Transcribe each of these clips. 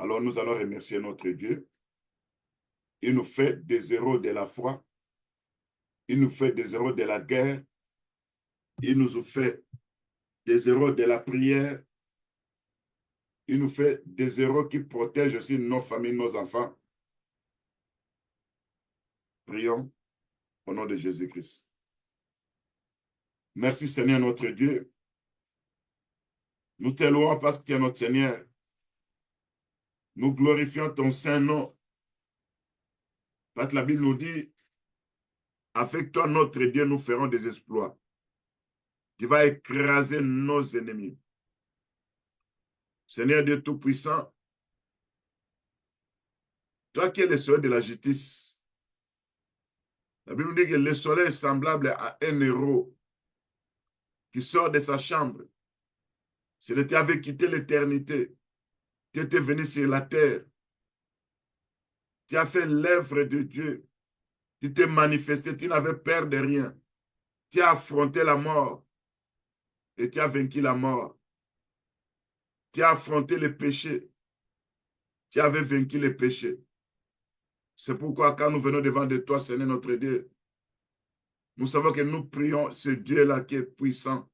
Alors nous allons remercier notre Dieu. Il nous fait des héros de la foi. Il nous fait des héros de la guerre. Il nous fait des héros de la prière. Il nous fait des héros qui protègent aussi nos familles, nos enfants. Prions au nom de Jésus-Christ. Merci Seigneur notre Dieu. Nous te louons parce que tu es notre Seigneur. Nous glorifions ton saint nom. Parce que la Bible nous dit, avec toi notre Dieu, nous ferons des exploits. Tu vas écraser nos ennemis. Seigneur Dieu Tout-Puissant, toi qui es le soleil de la justice, la Bible nous dit que le soleil est semblable à un héros qui sort de sa chambre. Si tu avais quitté l'éternité, tu étais venu sur la terre, tu as fait l'œuvre de Dieu, tu t'es manifesté, tu n'avais peur de rien, tu as affronté la mort et tu as vaincu la mort. Tu as affronté le péché, tu avais vaincu le péché. C'est pourquoi quand nous venons devant de toi, Seigneur notre Dieu, nous savons que nous prions ce Dieu-là qui est puissant.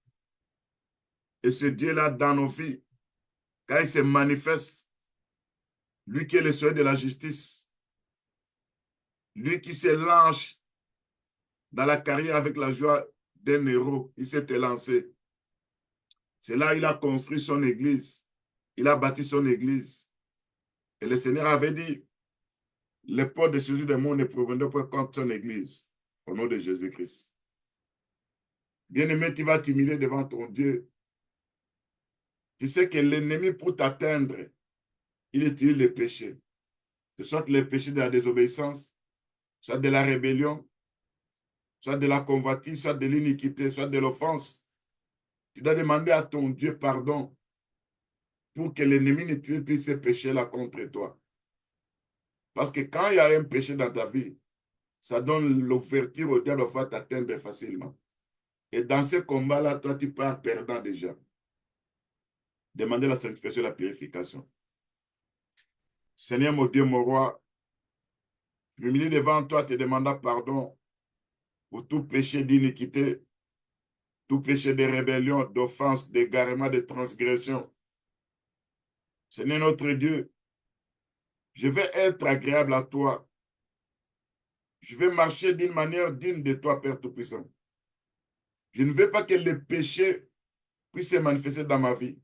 Et ce Dieu-là dans nos vies, quand il se manifeste, lui qui est le soleil de la justice, lui qui se lance dans la carrière avec la joie d'un héros, il s'est lancé. C'est là qu'il a construit son église. Il a bâti son église. Et le Seigneur avait dit, les portes de Jésus du monde ne proviendront pas contre son église. Au nom de Jésus-Christ. Bien-aimé, tu vas t'humilier devant ton Dieu. Tu sais que l'ennemi, pour t'atteindre, il utilise les péchés. Soit les péchés de la désobéissance, soit de la rébellion, soit de la convoitise, soit de l'iniquité, soit de l'offense. Tu dois demander à ton Dieu pardon pour que l'ennemi n'utilise plus ces péchés-là contre toi. Parce que quand il y a un péché dans ta vie, ça donne l'ouverture au diable de t'atteindre facilement. Et dans ce combat-là, toi, tu pars perdant déjà. Demandez la sanctification et la purification. Seigneur, mon Dieu, mon roi, je m'humilie devant toi, te demandant pardon pour tout péché d'iniquité, tout péché de rébellion, d'offense, d'égarement, de transgression. Seigneur notre Dieu, je vais être agréable à toi. Je vais marcher d'une manière digne de toi, Père Tout-Puissant. Je ne veux pas que le péché puisse se manifester dans ma vie.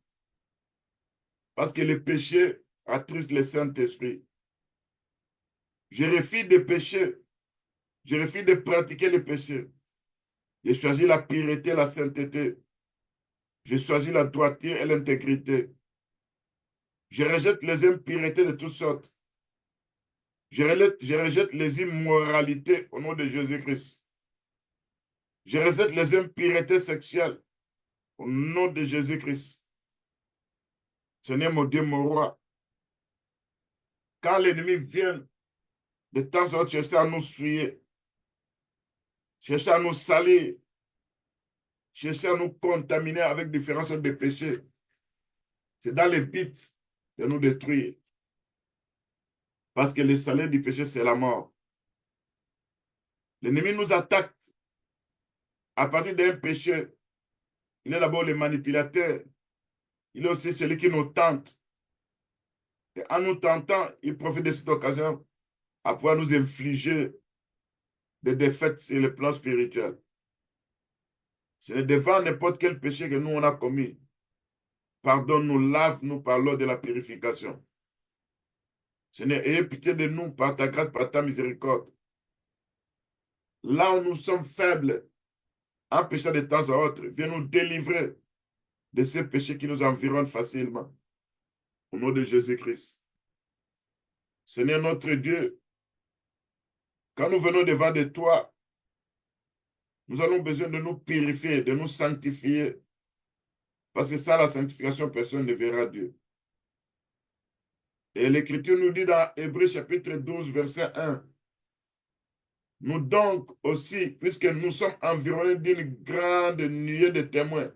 Parce que le péché attriste le Saint-Esprit. Je refuse de pécher. Je refuse de pratiquer le péché. J'ai choisi la pureté, la sainteté. J'ai choisi la droiture et l'intégrité. Je rejette les impuretés de toutes sortes. Je rejette les immoralités au nom de Jésus-Christ. Je rejette les impuretés sexuelles au nom de Jésus-Christ. Seigneur mon Dieu, mon roi, quand l'ennemi vient de temps en temps chercher à nous souiller, chercher à nous salir, chercher à nous contaminer avec différents sortes de péchés, c'est dans le but de nous détruire. Parce que le salaire du péché, c'est la mort. L'ennemi nous attaque à partir d'un péché. Il est d'abord le manipulateur. Il est aussi celui qui nous tente. Et en nous tentant, il profite de cette occasion à pouvoir nous infliger des défaites sur le plan spirituel. C'est devant n'importe quel péché que nous on a commis. Pardonne-nous, lave-nous par l'eau de la purification. Seigneur, ayez pitié de nous par ta grâce, par ta miséricorde. Là où nous sommes faibles, en péchant de temps à autre, viens nous délivrer de ces péchés qui nous environnent facilement. Au nom de Jésus-Christ. Seigneur notre Dieu, quand nous venons devant de toi, nous avons besoin de nous purifier, de nous sanctifier. Parce que sans la sanctification, personne ne verra Dieu. Et l'Écriture nous dit dans Hébreux chapitre 12, verset 1, nous donc aussi, puisque nous sommes environnés d'une grande nuée de témoins,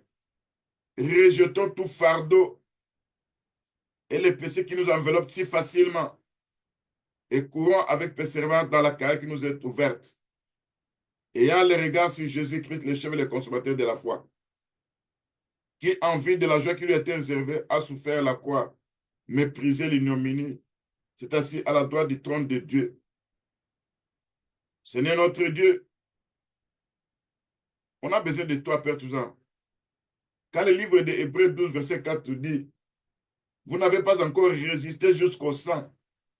rejetons tout fardeau et les péchés qui nous enveloppent si facilement. Et courons avec persévérance dans la carrière qui nous est ouverte. Ayant les regards sur Jésus-Christ, le chef et le consommateur de la foi, qui, en vue de la joie qui lui était réservée, a souffert la croix, méprisé l'ignominie, c'est assis à la droite du trône de Dieu. Seigneur notre Dieu, on a besoin de toi, Père Toussaint. Quand le livre de Hébreux 12, verset 4 dit, vous n'avez pas encore résisté jusqu'au sang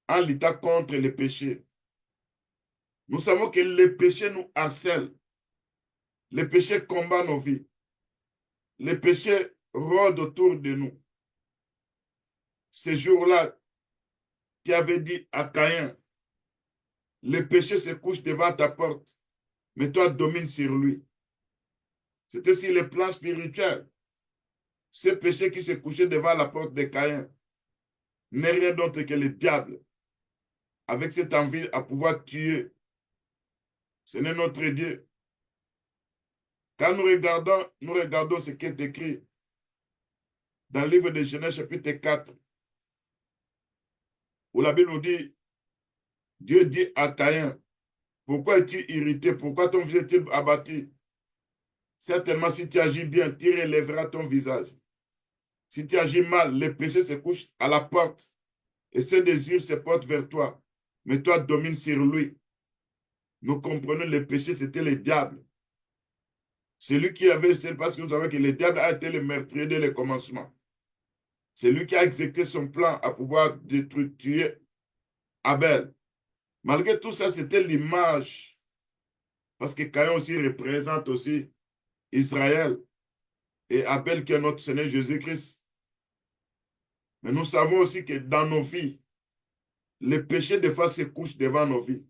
en luttant contre les péchés. Nous savons que les péchés nous harcèlent. Les péchés combattent nos vies. Les péchés rôdent autour de nous. Ces jours-là, tu avais dit à Caïn, le péché se couche devant ta porte, mais toi domines sur lui. C'était sur le plan spirituel. Ce péché qui se couchait devant la porte de Caïn n'est rien d'autre que le diable, avec cette envie à pouvoir tuer. Ce n'est notre Dieu. Quand nous regardons ce qui est écrit dans le livre de Genèse chapitre 4, où la Bible nous dit, Dieu dit à Caïn, pourquoi es-tu irrité? Pourquoi ton fils est-il abattu? Certainement, si tu agis bien, tu relèveras ton visage. Si tu agis mal, le péché se couche à la porte et ses désirs se portent vers toi. Mais toi domines sur lui. Nous comprenons le péché, c'était le diable. Celui qui avait, c'est parce que nous savons que le diable a été le meurtrier dès le commencement. C'est lui qui a exécuté son plan à pouvoir détruire, tuer Abel. Malgré tout ça, c'était l'image. Parce que Caïn aussi représente aussi Israël et Abel qui est notre Seigneur Jésus-Christ. Mais nous savons aussi que dans nos vies, le péché des fois se couche devant nos vies.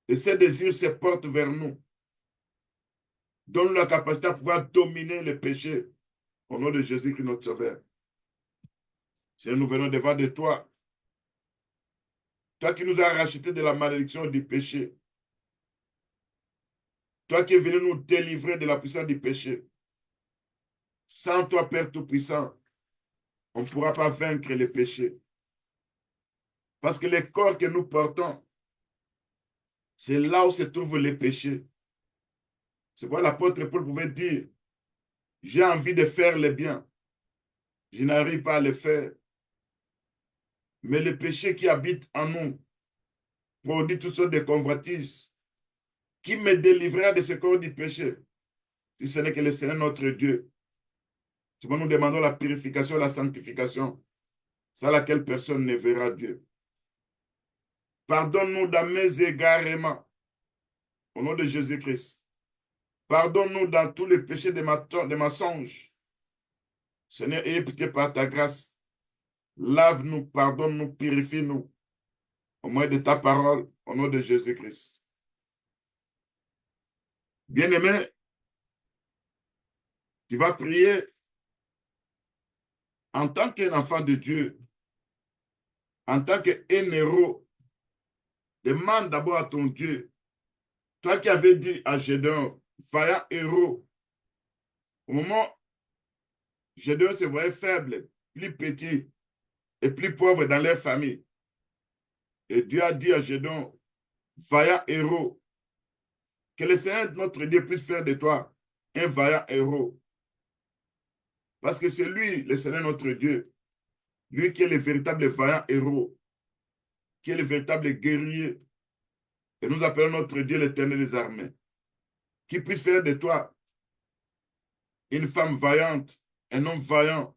Et ces désirs se portent vers nous. Donne-nous la capacité à pouvoir dominer le péché au nom de Jésus-Christ notre Sauveur. Seigneur, nous venons devant de toi. Toi qui nous as rachetés de la malédiction du péché. Toi qui es venu nous délivrer de la puissance du péché. Sans toi, Père Tout-Puissant, on ne pourra pas vaincre le péché. Parce que le corps que nous portons, c'est là où se trouvent les péchés. C'est pourquoi l'apôtre Paul pouvait dire, j'ai envie de faire le bien. Je n'arrive pas à le faire. Mais le péché qui habite en nous produit toutes sortes de convoitises. Qui me délivrera de ce corps du péché? Si ce n'est que le Seigneur notre Dieu. C'est pourquoi nous demandons la purification, la sanctification, sans laquelle personne ne verra Dieu. Pardonne-nous dans mes égarements, au nom de Jésus-Christ. Pardonne-nous dans tous les péchés de mensonge. Seigneur, ayez pitié par ta grâce. Lave-nous, pardonne-nous, purifie-nous, au moyen de ta parole, au nom de Jésus-Christ. Bien-aimé, tu vas prier en tant qu'enfant de Dieu, en tant qu'un héros. Demande d'abord à ton Dieu, toi qui avais dit à Gédéon, vaillant héros, au moment où Gédéon se voyait faible, plus petit et plus pauvre dans leur famille. Et Dieu a dit à Gédéon, vaillant héros, que le Seigneur notre Dieu puisse faire de toi un vaillant héros. Parce que c'est lui, le Seigneur notre Dieu, lui qui est le véritable vaillant héros, qui est le véritable guerrier. Et nous appelons notre Dieu l'Éternel des armées, qui puisse faire de toi une femme vaillante, un homme vaillant,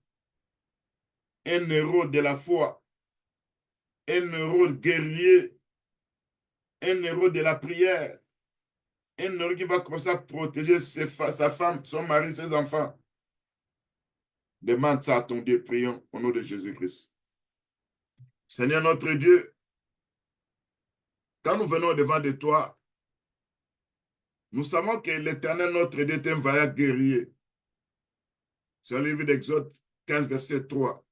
un héros de la foi, un héros guerrier, un héros de la prière, un héros qui va commencer à protéger sa femme, son mari, ses enfants. Demande ça à ton Dieu, prions au nom de Jésus-Christ. Seigneur notre Dieu, quand nous venons devant de toi, nous savons que l'Éternel notre Dieu est un vaillant guerrier. C'est le livre d'Exode 15, verset 3.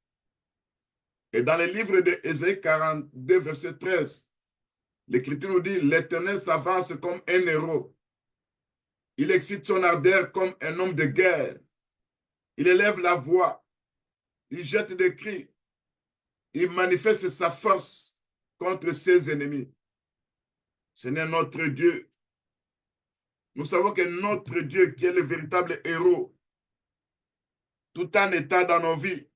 Et dans le livre d'Ésaïe 42, verset 13, l'Écriture nous dit, l'Éternel s'avance comme un héros. Il excite son ardeur comme un homme de guerre. Il élève la voix. Il jette des cris. il manifeste sa force contre ses ennemis. Seigneur notre Dieu, nous savons que notre Dieu, qui est le véritable héros, tout en état dans nos vies,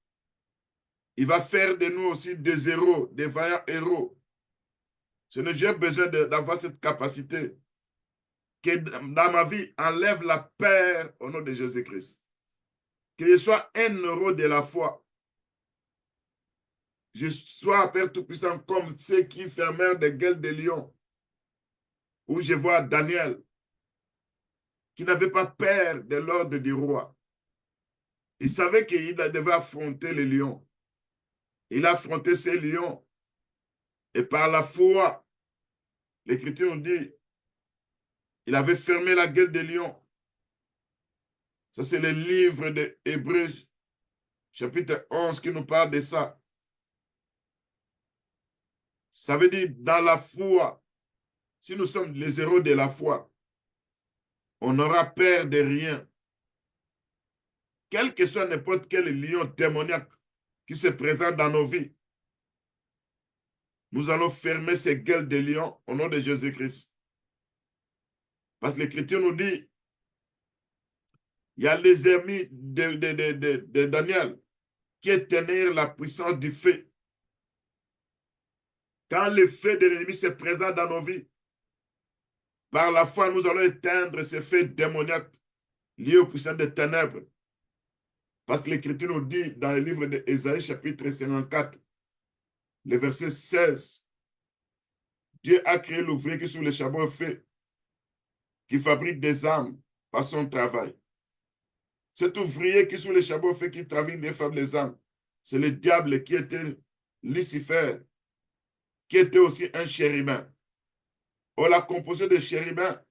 il va faire de nous aussi des héros, des vaillants héros. Seigneur, j'ai besoin d'avoir cette capacité que dans ma vie, enlève la peur au nom de Jésus-Christ. Que je sois un héros de la foi. Je sois, Père Tout-Puissant, comme ceux qui fermèrent des gueules de lions, où je vois Daniel, qui n'avait pas peur de l'ordre du roi. Il savait qu'il devait affronter les lions. Il a affronté ces lions. Et par la foi, l'Écriture nous dit, il avait fermé la gueule des lions. Ça, c'est le livre de Hébreux, chapitre 11, qui nous parle de ça. Ça veut dire, dans la foi, si nous sommes les héros de la foi, on n'aura peur de rien. Quel que soit n'importe quel lion démoniaque qui se présente dans nos vies, nous allons fermer ces gueules de lions au nom de Jésus-Christ. Parce que l'Écriture nous dit, il y a les ennemis de Daniel qui éteignirent la puissance du feu. Quand le feu de l'ennemi se présente dans nos vies, par la foi, nous allons éteindre ce feu démoniaque lié aux puissances des ténèbres. Parce que l'Écriture nous dit dans le livre d'Ésaïe, chapitre 54, le verset 16, Dieu a créé l'ouvrier qui sous le charbon fait, qui fabrique des armes par son travail. Cet ouvrier qui sous le charbon fait, qui travaille des femmes les armes, c'est le diable qui était Lucifer, qui était aussi un chérubin. On l'a composé de chérubins,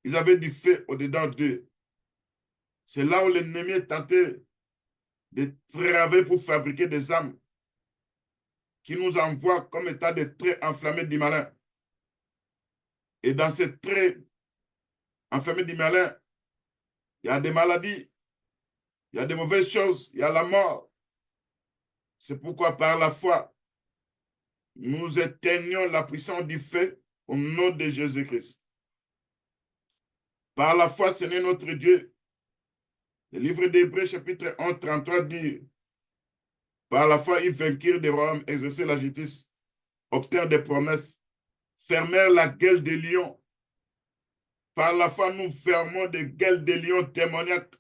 ils avaient du feu au-dedans d'eux. C'est là où l'ennemi est tenté de travailler pour fabriquer des armes qui nous envoient comme état de traits enflammés du malin. Et dans ces traits enflammés du malin, il y a des maladies, il y a des mauvaises choses, il y a la mort. C'est pourquoi par la foi, nous éteignons la puissance du feu au nom de Jésus-Christ. Par la foi, Seigneur notre Dieu, le livre d'Hébreux chapitre 11, 33 dit, par la foi, ils vainquirent des royaumes, exercèrent la justice, obtinrent des promesses, fermèrent la gueule des lions. Par la foi, nous fermons des gueules des lions démoniaques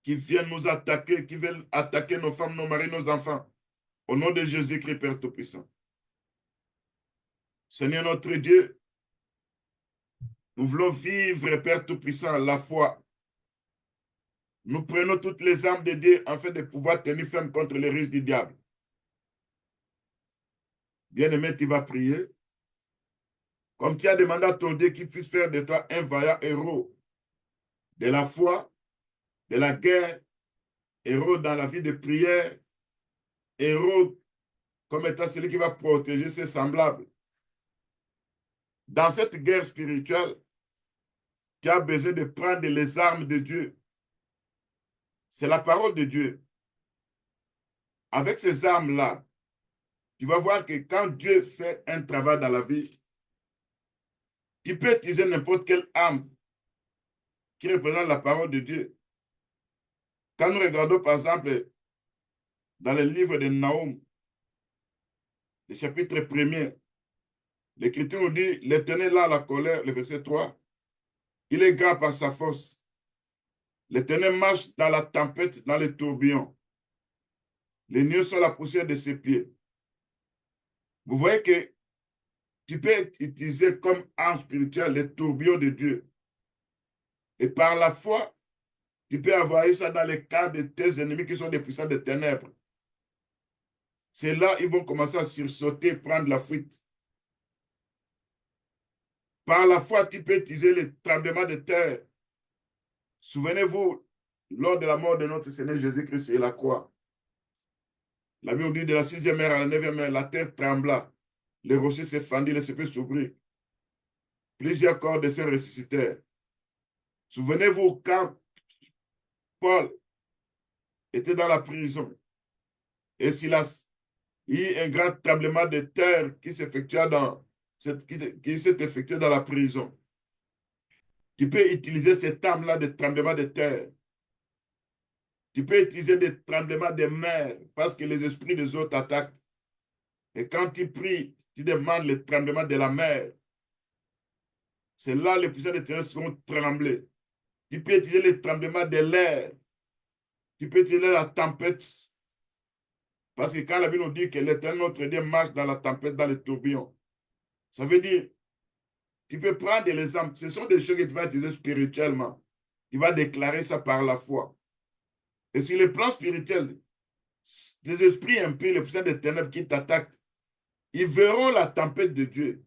qui viennent nous attaquer, qui veulent attaquer nos femmes, nos maris, nos enfants. Au nom de Jésus-Christ, Père Tout-Puissant. Seigneur notre Dieu, nous voulons vivre, Père Tout-Puissant, la foi. Nous prenons toutes les armes de Dieu afin de pouvoir tenir ferme contre les ruses du diable. Bien-aimé, tu vas prier. Comme tu as demandé à ton Dieu qu'il puisse faire de toi un vaillant héros de la foi, de la guerre, héros dans la vie de prière, héros comme étant celui qui va protéger ses semblables. Dans cette guerre spirituelle, tu as besoin de prendre les armes de Dieu. C'est la parole de Dieu. Avec ces armes-là, tu vas voir que quand Dieu fait un travail dans la vie, tu peux utiliser n'importe quelle arme qui représente la parole de Dieu. Quand nous regardons, par exemple, dans le livre de Nahum, le chapitre 1er, l'Écriture nous dit, l'Éternel là la colère, le verset 3, il est grand par sa force. L'Éternel marche dans la tempête, dans les tourbillons. Les nuées sont la poussière de ses pieds. Vous voyez que tu peux utiliser comme arme spirituelle les tourbillons de Dieu. Et par la foi, tu peux avoir ça dans les cas de tes ennemis qui sont des puissants de ténèbres. C'est là ils vont commencer à sursauter, prendre la fuite. Par la foi, tu peux utiliser les tremblements de terre. Souvenez-vous, lors de la mort de notre Seigneur Jésus-Christ et la croix, la Bible dit de la 6e heure à la 9e heure, la terre trembla, les rochers se fendirent, les cieux s'ouvrirent. Plusieurs corps de saints ressuscitèrent. Souvenez-vous quand Paul était dans la prison, et Silas. Il y a eu un grand tremblement de terre qui s'effectua qui s'est effectué dans la prison. Tu peux utiliser cette arme-là de tremblement de terre. Tu peux utiliser des tremblements de mer parce que les esprits des autres attaquent. Et quand tu pries, tu demandes le tremblement de la mer. C'est là que les puissants des ténèbres seront tremblés. Tu peux utiliser le tremblement de l'air. Tu peux utiliser la tempête. Parce que quand la Bible nous dit que l'Éternel notre Dieu marche dans la tempête, dans les tourbillons, ça veut dire, tu peux prendre l'exemple. Ce sont des choses que tu vas utiliser spirituellement. Tu vas déclarer ça par la foi. Et sur le plan spirituel, les esprits impies, les puissants des ténèbres qui t'attaquent, ils verront la tempête de Dieu.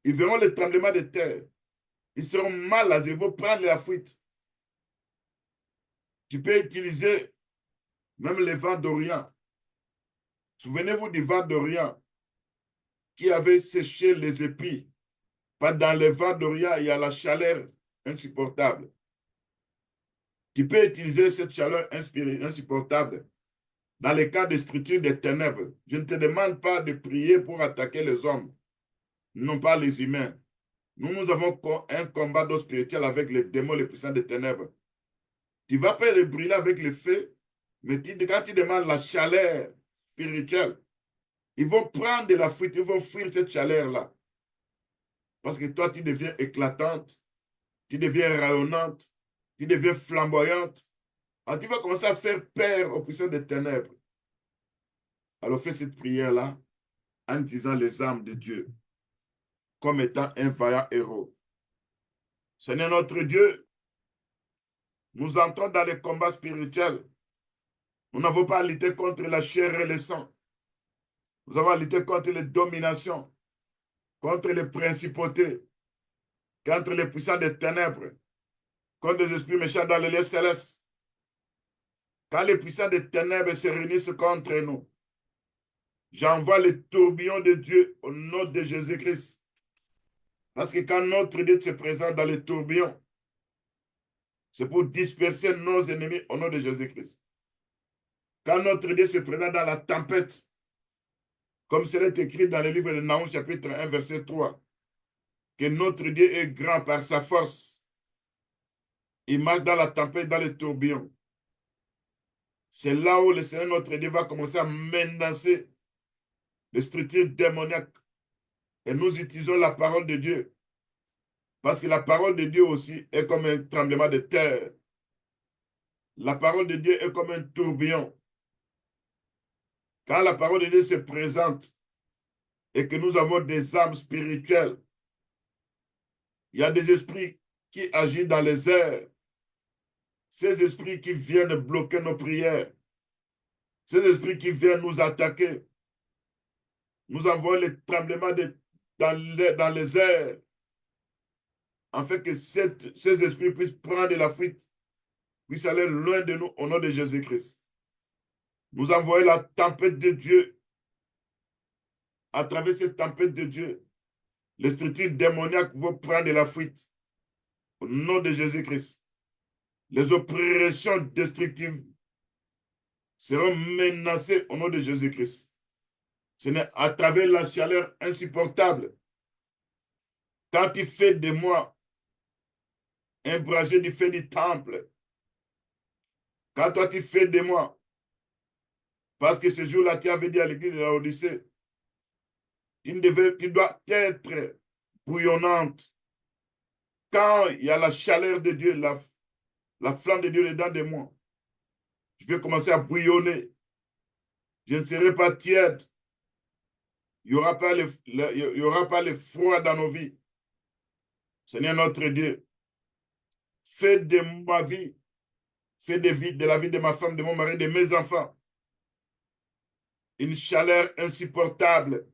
Ils verront le tremblement de terre. Ils seront mal à ils vont prendre la fuite. Tu peux utiliser même les vents d'Orient. Souvenez-vous du vent d'Orient qui avait séché les épis. Pas dans les vents d'Orient, il y a la chaleur insupportable. Tu peux utiliser cette chaleur insupportable dans les cas de structure des ténèbres. Je ne te demande pas de prier pour attaquer les hommes, non pas les humains. Nous avons un combat d'eau spirituel avec les démons, les puissants des ténèbres. Tu ne vas pas les brûler avec le feu, mais quand tu demandes la chaleur spirituelle, ils vont prendre de la fuite, ils vont fuir cette chaleur-là. Parce que toi, tu deviens éclatante, tu deviens rayonnante, tu deviens flamboyante. Alors, tu vas commencer à faire peur aux puissants des ténèbres. Alors, fais cette prière-là en disant les armes de Dieu comme étant un vaillant héros. Seigneur notre Dieu, nous entrons dans les combats spirituels. Nous n'avons pas à lutter contre la chair et le sang. Nous avons à lutter contre les dominations, contre les principautés, contre les puissants des ténèbres, contre les esprits méchants dans les lieux célestes. Quand les puissants des ténèbres se réunissent contre nous, j'envoie les tourbillons de Dieu au nom de Jésus-Christ. Parce que quand notre Dieu se présente dans les tourbillons, c'est pour disperser nos ennemis au nom de Jésus-Christ. Quand notre Dieu se présente dans la tempête, comme cela est écrit dans le livre de Naoum, chapitre 1, verset 3, que notre Dieu est grand par sa force. Il marche dans la tempête, dans les tourbillons. C'est là où le Seigneur notre Dieu va commencer à menacer les structures démoniaques. Et nous utilisons la parole de Dieu. Parce que la parole de Dieu aussi est comme un tremblement de terre. La parole de Dieu est comme un tourbillon. Quand la parole de Dieu se présente et que nous avons des âmes spirituelles, il y a des esprits qui agissent dans les airs. Ces esprits qui viennent bloquer nos prières. Ces esprits qui viennent nous attaquer. Nous envoyons les tremblements dans les airs afin que ces esprits puissent prendre la fuite, puissent aller loin de nous au nom de Jésus-Christ. Nous envoyons la tempête de Dieu. À travers cette tempête de Dieu, les structures démoniaques vont prendre la fuite au nom de Jésus-Christ. Les oppressions destructives seront menacées au nom de Jésus-Christ. Ce n'est à travers la chaleur insupportable. Quand tu fais de moi un brasier du feu du temple, quand toi tu fais de moi, parce que ce jour-là, tu avais dit à l'église de la Odyssée, tu dois être bouillonnante. Quand il y a la chaleur de Dieu, la flamme de Dieu dedans de moi, je vais commencer à bouillonner. Je ne serai pas tiède. Il n'y aura pas le froid dans nos vies. Seigneur notre Dieu, fais de ma vie, fais de la vie de ma femme, de mon mari, de mes enfants, une chaleur insupportable,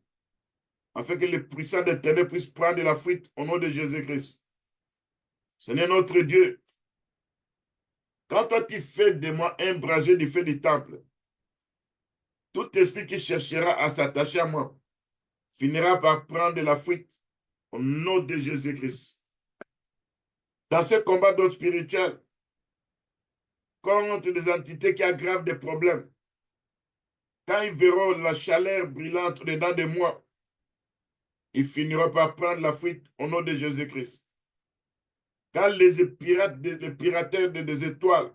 afin que les puissants des ténèbres puissent prendre la fuite au nom de Jésus-Christ. Seigneur notre Dieu, quand toi tu fais de moi un brasier du feu du temple, tout esprit qui cherchera à s'attacher à moi finira par prendre la fuite au nom de Jésus-Christ. Dans ce combat d'ordre spirituel, contre des entités qui aggravent des problèmes, Quand ils verront la chaleur brûlante dedans de moi, ils finiront par prendre la fuite au nom de Jésus-Christ. Quand les pirateurs des étoiles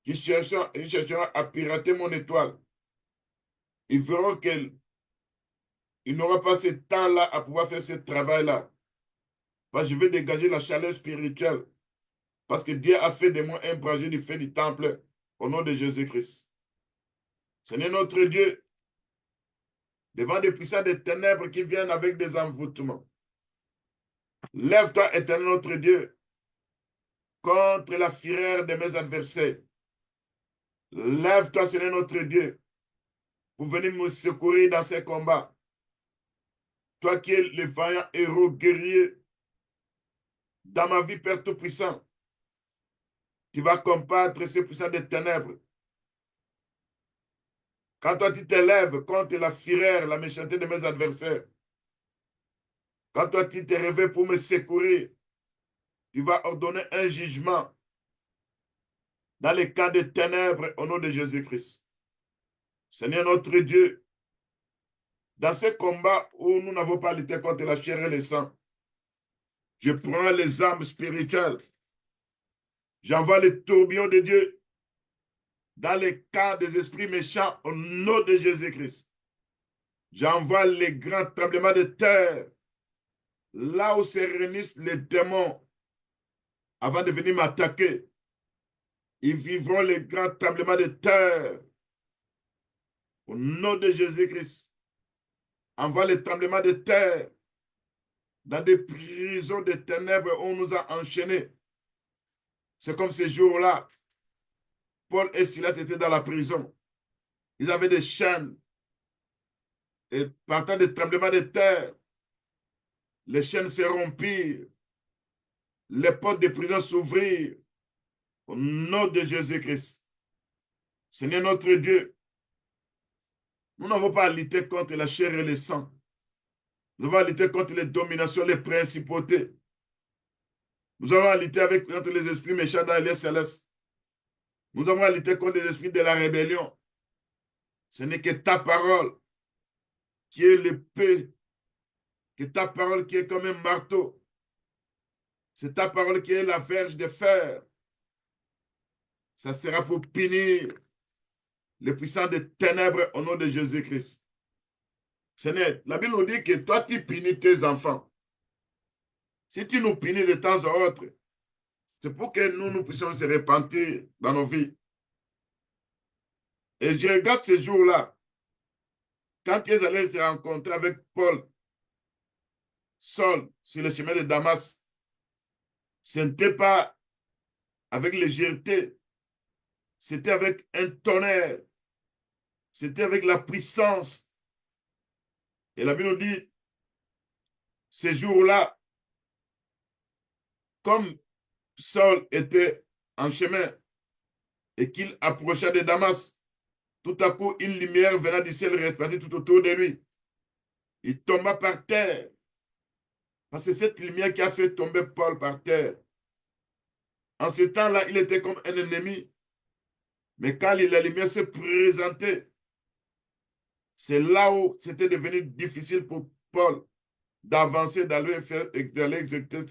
qui chercheront à pirater mon étoile, ils verront qu'ils n'auront pas ce temps-là à pouvoir faire ce travail-là. Parce que je vais dégager la chaleur spirituelle. Parce que Dieu a fait de moi un berger du fait du temple au nom de Jésus-Christ. Seigneur notre Dieu, devant des puissants des ténèbres qui viennent avec des envoûtements. Lève-toi, éternel notre Dieu, contre la fureur de mes adversaires. Lève-toi, Seigneur notre Dieu, pour venir me secourir dans ces combats. Toi qui es le vaillant héros guerrier dans ma vie, Père Tout-Puissant, tu vas combattre ces puissants des ténèbres. Quand toi tu t'élèves contre la fureur, la méchanceté de mes adversaires, quand toi tu t'es réveillé pour me secourir, tu vas ordonner un jugement dans les cas de ténèbres au nom de Jésus-Christ. Seigneur notre Dieu, dans ce combat où nous n'avons pas lutté contre la chair et le sang, je prends les armes spirituelles, j'envoie les tourbillons de Dieu dans les cas des esprits méchants au nom de Jésus-Christ. J'envoie les grands tremblements de terre là où se réunissent les démons avant de venir m'attaquer. Ils vivront les grands tremblements de terre au nom de Jésus-Christ. Envoie les tremblements de terre dans des prisons de ténèbres où on nous a enchaînés. C'est comme ces jours-là. Paul et Silas étaient dans la prison. Ils avaient des chaînes. Et partant des tremblements de terre, les chaînes se rompirent. Les portes des prisons s'ouvrirent. Au nom de Jésus-Christ. Seigneur notre Dieu, nous n'avons pas à lutter contre la chair et le sang. Nous avons à lutter contre les dominations, les principautés. Nous avons à lutter contre les esprits méchants dans les lieux célestes. Nous avons à lutter contre les esprits de la rébellion. Ce n'est que ta parole qui est l'épée, que ta parole qui est comme un marteau. C'est ta parole qui est la verge de fer. Ça sera pour punir les puissants des ténèbres au nom de Jésus-Christ. Seigneur, la Bible nous dit que toi, tu punis tes enfants. Si tu nous punis de temps en autre, c'est pour que nous puissions se repentir dans nos vies. Et je regarde ces jours-là, quand ils allaient se rencontrer avec Paul, Saul, sur le chemin de Damas, ce n'était pas avec légèreté, c'était avec un tonnerre, c'était avec la puissance. Et la Bible nous dit, ces jours-là, comme Saul était en chemin et qu'il approcha de Damas, tout à coup, une lumière venant du ciel resplendit tout autour de lui. Il tomba par terre. Parce que c'est cette lumière qui a fait tomber Paul par terre. En ce temps-là, il était comme un ennemi. Mais quand la lumière s'est présentée, c'est là où c'était devenu difficile pour Paul d'avancer, d'aller exécuter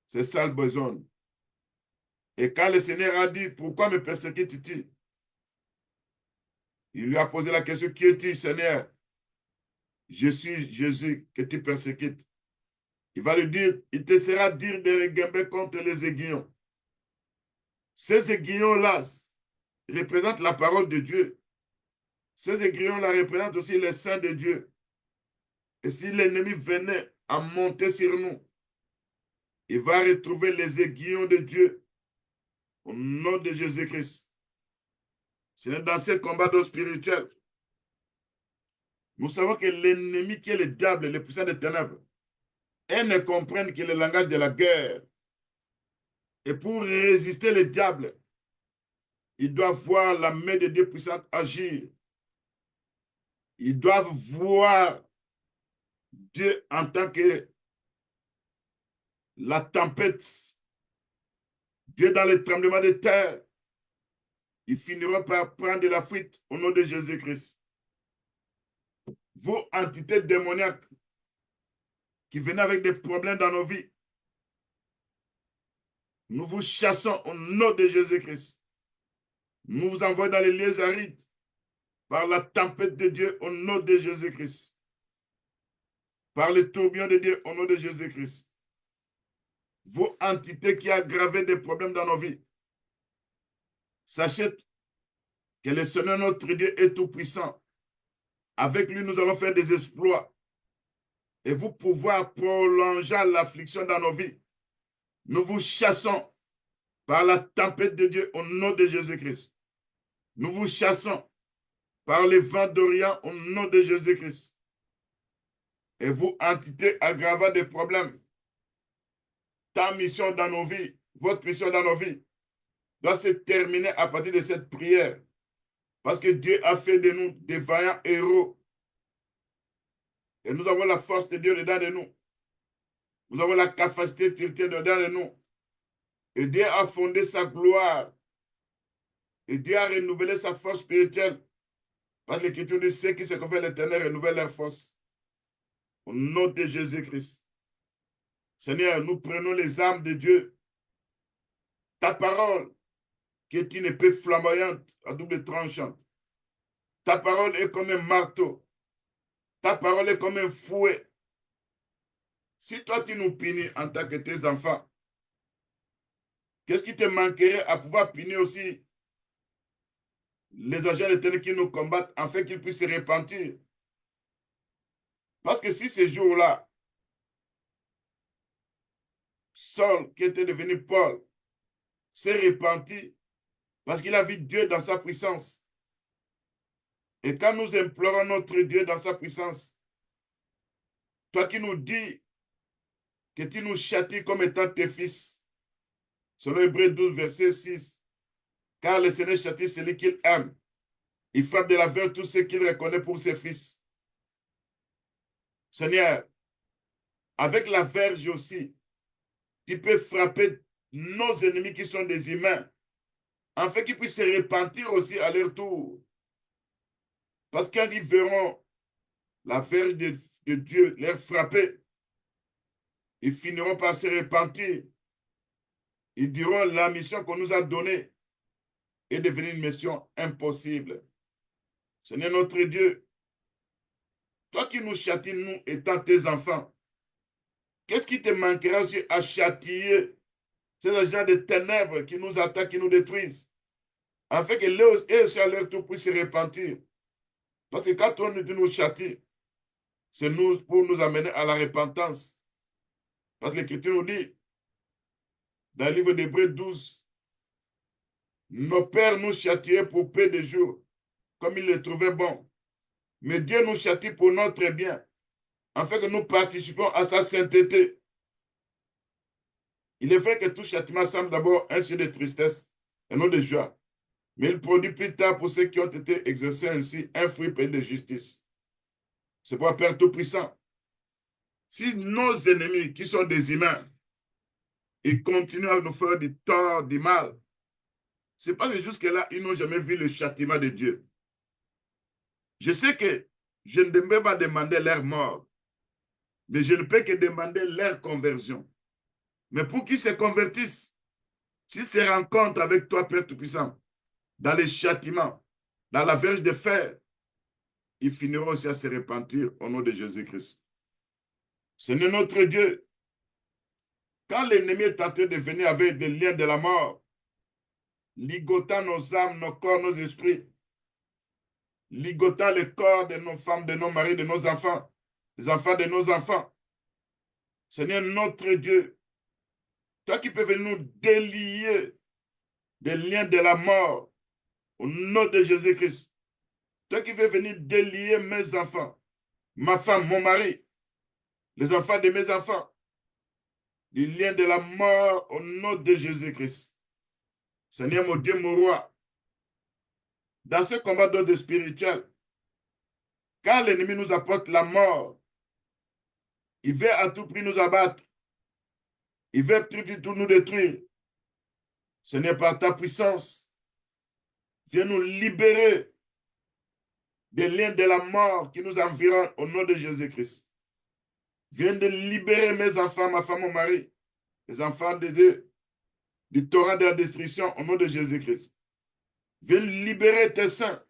ses sales besoins. Et quand le Seigneur a dit, pourquoi me persécutes-tu? Il lui a posé la question, qui es-tu, Seigneur? Je suis Jésus que tu persécutes. Il va lui dire, il te sera dire de reguimber contre les aiguillons. Ces aiguillons-là représentent la parole de Dieu. Ces aiguillons-là représentent aussi les saints de Dieu. Et si l'ennemi venait à monter sur nous, il va retrouver les aiguillons de Dieu au nom de Jésus-Christ. C'est dans ce combat spirituel. Nous savons que l'ennemi qui est le diable, le puissant des ténèbres, elles ne comprennent que le langage de la guerre. Et pour résister le diable, ils doivent voir la main de Dieu puissante agir. Ils doivent voir Dieu en tant que la tempête. Dieu dans les tremblements de terre. Ils finiront par prendre la fuite au nom de Jésus-Christ. Vous, entités démoniaques, qui venez avec des problèmes dans nos vies, nous vous chassons au nom de Jésus-Christ. Nous vous envoyons dans les lieux arides par la tempête de Dieu au nom de Jésus-Christ. Par le tourbillon de Dieu au nom de Jésus-Christ. Vous, entités qui aggravez des problèmes dans nos vies, sachez que le Seigneur notre Dieu est tout-puissant. Avec lui, nous allons faire des exploits. Et vous pouvoir prolonger l'affliction dans nos vies. Nous vous chassons par la tempête de Dieu au nom de Jésus-Christ. Nous vous chassons par les vents d'Orient au nom de Jésus-Christ. Et vous, entités aggravant des problèmes, ta mission dans nos vies, votre mission dans nos vies, doit se terminer à partir de cette prière. Parce que Dieu a fait de nous des vaillants héros. Et nous avons la force de Dieu dedans de nous. Nous avons la capacité spirituelle dedans de nous. Et Dieu a fondé sa gloire. Et Dieu a renouvelé sa force spirituelle. Parce que l'Écriture dit, ceux qui se confient à l'Éternel renouvellent leur force. Au nom de Jésus-Christ. Seigneur, nous prenons les armes de Dieu. Ta parole, qui est une épée flamboyante à double tranchante. Ta parole est comme un marteau. Ta parole est comme un fouet. Si toi, tu nous punis en tant que tes enfants, qu'est-ce qui te manquerait à pouvoir punir aussi les agents éternels qui nous combattent afin qu'ils puissent se repentir? Parce que si ce jour-là, Saul, qui était devenu Paul, s'est repenti parce qu'il a vu Dieu dans sa puissance. Et quand nous implorons notre Dieu dans sa puissance, toi qui nous dis que tu nous châties comme étant tes fils, selon Hébreux 12, verset 6, car le Seigneur châtie celui qu'il aime. Il frappe de la verge tous ceux qu'il reconnaît pour ses fils. Seigneur, avec la verge aussi, tu peux frapper nos ennemis qui sont des humains, afin qu'ils puissent se repentir aussi à leur tour. Parce qu'ils quand verront la verge de Dieu leur frapper, ils finiront par se repentir. Ils diront la mission qu'on nous a donnée est devenue une mission impossible. Seigneur notre Dieu, toi qui nous châties, nous étant tes enfants, qu'est-ce qui te manquera aussi à châtier ces agents de ténèbres qui nous attaquent, qui nous détruisent, afin que eux aussi à leur tour puissent se repentir? Parce que quand on nous châtie, c'est nous pour nous amener à la repentance. Parce que l'Écriture nous dit, dans le livre d'Hébreux 12, nos pères nous châtiaient pour peu de jours, comme ils le trouvaient bon. Mais Dieu nous châtie pour notre bien, afin que nous participons à sa sainteté. Il est vrai que tout châtiment semble d'abord un signe de tristesse et non de joie. Mais il produit plus tard pour ceux qui ont été exercés ainsi un fruit plein de justice. C'est pour Père Tout-Puissant. Si nos ennemis, qui sont des humains, ils continuent à nous faire du tort, du mal, c'est parce que jusque-là, ils n'ont jamais vu le châtiment de Dieu. Je sais que je ne peux pas demander leur mort, mais je ne peux que demander leur conversion. Mais pour qu'ils se convertissent, s'ils se rencontrent avec toi, Père Tout-Puissant, dans les châtiments, dans la verge de fer, ils finiront aussi à se repentir au nom de Jésus-Christ. Seigneur notre Dieu, quand l'ennemi est tenté de venir avec des liens de la mort, ligotant nos âmes, nos corps, nos esprits, ligotant les corps de nos femmes, de nos maris, de nos enfants, les enfants de nos enfants, Seigneur notre Dieu, toi qui peux venir nous délier des liens de la mort, au nom de Jésus-Christ, toi qui veux venir délier mes enfants, ma femme, mon mari, les enfants de mes enfants, du lien de la mort au nom de Jésus-Christ. Seigneur mon Dieu, mon roi, dans ce combat d'ordre spirituel, quand l'ennemi nous apporte la mort, il veut à tout prix nous abattre, il veut tout nous détruire. Seigneur, par ta puissance, viens nous libérer des liens de la mort qui nous environnent au nom de Jésus-Christ. Viens de libérer mes enfants, ma femme, mon mari, les enfants de Dieu, du torrent de la destruction au nom de Jésus-Christ. Viens libérer tes saints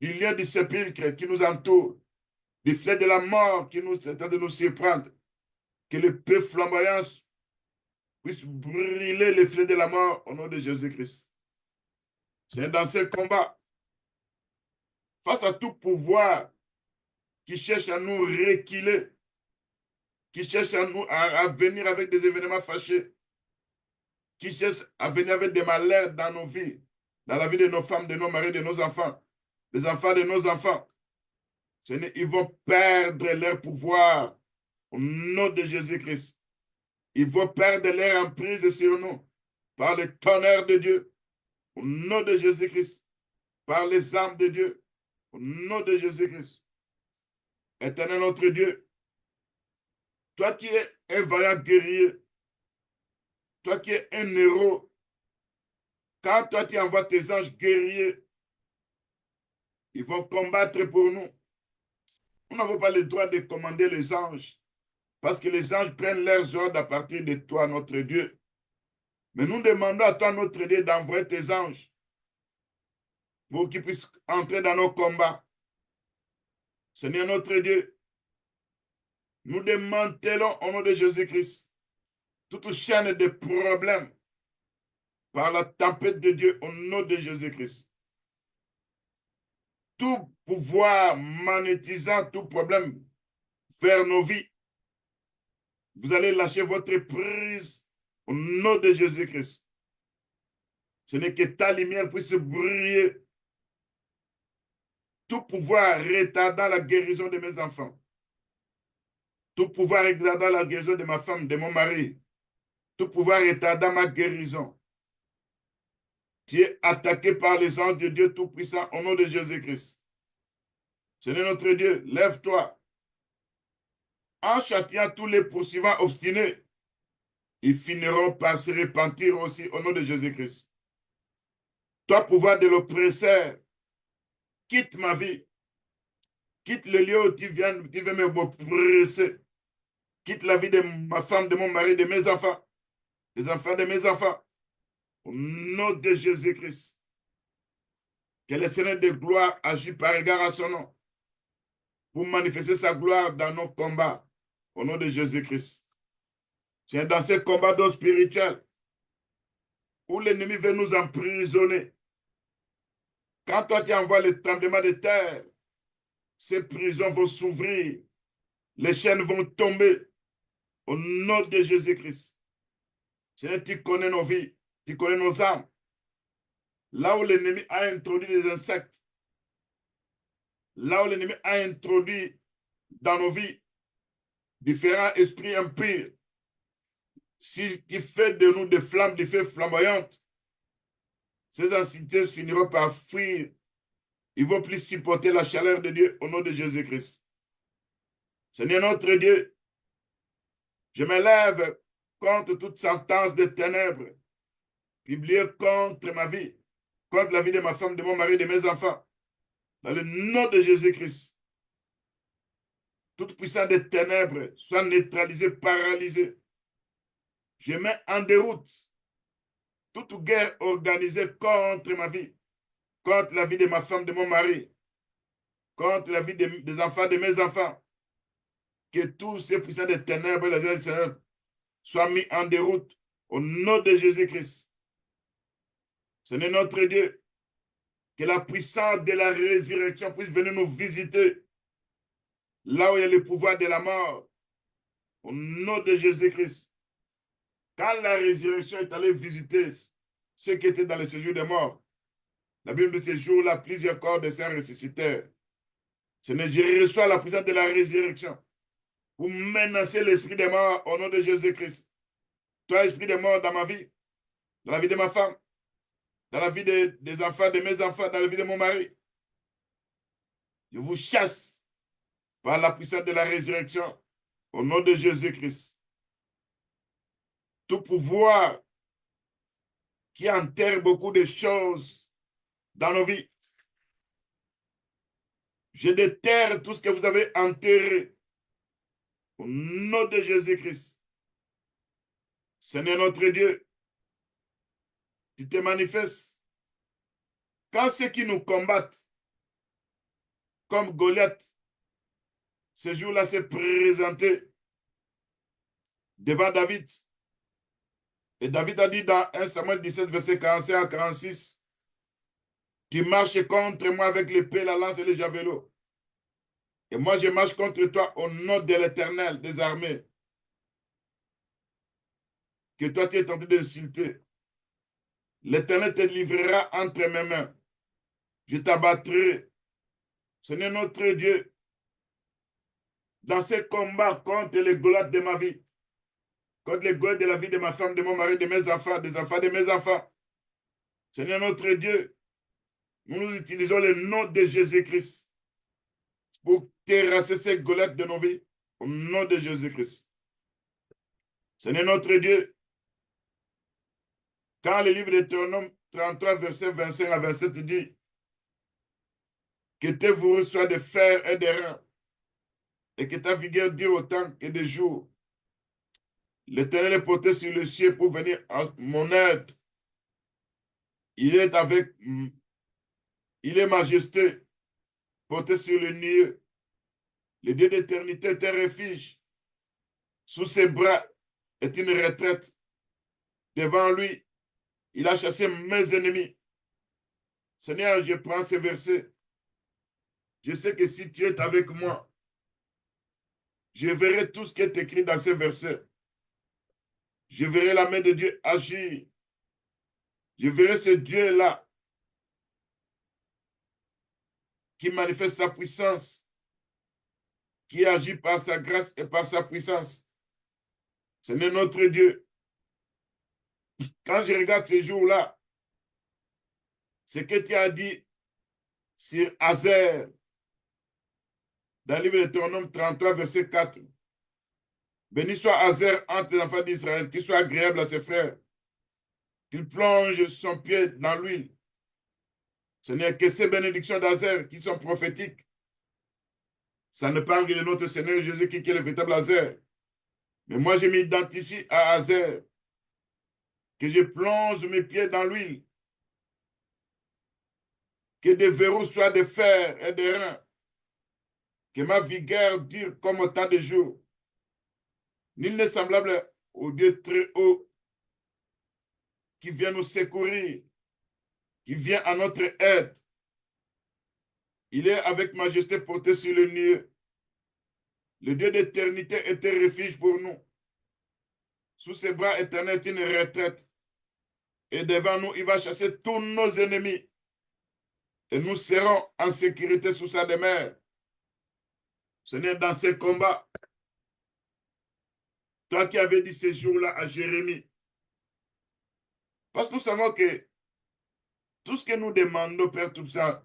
du lien du sépulcre qui nous entoure, du flets de la mort qui nous est en train de nous surprendre. Que l'épée flamboyante puisse brûler les flets de la mort au nom de Jésus-Christ. C'est dans ce combat, face à tout pouvoir qui cherche à nous reculer, qui cherche à venir avec des événements fâchés, qui cherche à venir avec des malheurs dans nos vies, dans la vie de nos femmes, de nos maris, de nos enfants, des enfants de nos enfants. Ils vont perdre leur pouvoir au nom de Jésus-Christ. Ils vont perdre leur emprise sur nous par le tonnerre de Dieu, au nom de Jésus-Christ, par les armes de Dieu, au nom de Jésus-Christ. Éternel notre Dieu, toi qui es un vaillant guerrier, toi qui es un héros, quand toi tu envoies tes anges guerriers, ils vont combattre pour nous. Nous n'avons pas le droit de commander les anges, parce que les anges prennent leurs ordres à partir de toi, notre Dieu. Mais nous demandons à toi, notre Dieu, d'envoyer tes anges pour qu'ils puissent entrer dans nos combats. Seigneur notre Dieu, nous démantelons au nom de Jésus-Christ toute chaîne de problèmes par la tempête de Dieu au nom de Jésus-Christ. Tout pouvoir magnétisant, tout problème vers nos vies, vous allez lâcher votre prise au nom de Jésus-Christ. Ce n'est que ta lumière puisse briller. Tout pouvoir retardant la guérison de mes enfants. Tout pouvoir retardant la guérison de ma femme, de mon mari. Tout pouvoir retardant ma guérison. Tu es attaqué par les anges de Dieu Tout-Puissant au nom de Jésus-Christ. Seigneur notre Dieu, lève-toi. En châtiant tous les poursuivants obstinés, ils finiront par se repentir aussi au nom de Jésus-Christ. Toi, pouvoir de l'oppresseur, quitte ma vie. Quitte le lieu où tu viens m'oppresser. Quitte la vie de ma femme, de mon mari, de mes enfants, des enfants de mes enfants. Au nom de Jésus-Christ. Que le Seigneur de gloire agisse par égard à son nom pour manifester sa gloire dans nos combats. Au nom de Jésus-Christ. C'est dans ces combats d'eau spirituels où l'ennemi veut nous emprisonner. Quand toi tu envoies le tremblement de terre, ces prisons vont s'ouvrir. Les chaînes vont tomber. Au nom de Jésus-Christ. Seigneur, tu connais nos vies. Tu connais nos âmes. Là où l'ennemi a introduit des insectes, là où l'ennemi a introduit dans nos vies différents esprits impurs, si tu fais de nous des flammes de feu flamboyantes, ces entités finiront par fuir. Ils ne vont plus supporter la chaleur de Dieu au nom de Jésus-Christ. Seigneur notre Dieu, je me lève contre toute sentence de ténèbres, publiée contre ma vie, contre la vie de ma femme, de mon mari, de mes enfants. Dans le nom de Jésus-Christ, toute puissance des ténèbres soit neutralisée, paralysée. Je mets en déroute toute guerre organisée contre ma vie, contre la vie de ma femme, de mon mari, contre la vie des enfants, de mes enfants. Que tous ces puissants des ténèbres, les ailes Seigneur, soient mis en déroute au nom de Jésus-Christ. Seigneur notre Dieu, que la puissance de la résurrection puisse venir nous visiter là où il y a le pouvoir de la mort, au nom de Jésus-Christ. Quand la résurrection est allée visiter ceux qui étaient dans le séjour des morts, la Bible de ces jours-là, plusieurs corps de saints ressuscitèrent. Seigneur, je reçois la puissance de la résurrection pour menacer l'esprit des morts au nom de Jésus-Christ. Toi, esprit des morts dans ma vie, dans la vie de ma femme, dans la vie des enfants, de mes enfants, dans la vie de mon mari, je vous chasse par la puissance de la résurrection au nom de Jésus-Christ. Tout pouvoir qui enterre beaucoup de choses dans nos vies, Je déterre tout ce que vous avez enterré. Au nom de Jésus-Christ. Seigneur notre Dieu, tu te manifestes. Quand ceux qui nous combattent, comme Goliath, ce jour-là s'est présenté devant David. Et David a dit dans 1 Samuel 17, verset 45 à 46, tu marches contre moi avec l'épée, la lance et le javelot. Et moi, je marche contre toi au nom de l'Éternel des armées, que toi tu es tenté d'insulter. L'Éternel te livrera entre mes mains. Je t'abattrai. Seigneur notre Dieu, dans ces combats contre les Goliaths de ma vie, contre les Goliaths de la vie de ma femme, de mon mari, de mes enfants, des enfants de mes enfants. Seigneur notre Dieu, nous utilisons le nom de Jésus-Christ pour terrasser ces Goliaths de nos vies au nom de Jésus-Christ. Seigneur notre Dieu, quand le livre de Deutéronome 33, verset 25 à 27 dit que tes fourrures soient de fer et de reins et que ta vigueur dure autant que des jours, l'Éternel est porté sur le ciel pour venir à mon aide. Il est majesté, porté sur le nuée. Le Dieu d'éternité est un refuge. Sous ses bras est une retraite. Devant lui, il a chassé mes ennemis. Seigneur, je prends ce verset. Je sais que si tu es avec moi, je verrai tout ce qui est écrit dans ce verset. Je verrai la main de Dieu agir. Je verrai ce Dieu-là qui manifeste sa puissance, qui agit par sa grâce et par sa puissance. Seigneur notre Dieu, quand je regarde ces jours-là, ce que tu as dit sur Hazer, dans le livre de Deutéronome 33, verset 4. Béni soit Hazer entre les enfants d'Israël, qu'il soit agréable à ses frères, qu'il plonge son pied dans l'huile. Ce n'est que ces bénédictions d'Hazer qui sont prophétiques. Ça ne parle que de notre Seigneur Jésus qui est le véritable Hazer. Mais moi, je m'identifie à Hazer, que je plonge mes pieds dans l'huile, que des verrous soient de fer et de reins, que ma vigueur dure comme autant de jours. Nul n'est semblable au Dieu très haut qui vient nous secourir, qui vient à notre aide. Il est avec majesté porté sur le nuée. Le Dieu d'éternité est un refuge pour nous. Sous ses bras éternels est une retraite. Et devant nous, il va chasser tous nos ennemis. Et nous serons en sécurité sous sa demeure. Seigneur, dans ces combats, toi qui avais dit ces jours-là à Jérémie, parce que nous savons que tout ce que nous demandons, Père Tout-Puissant,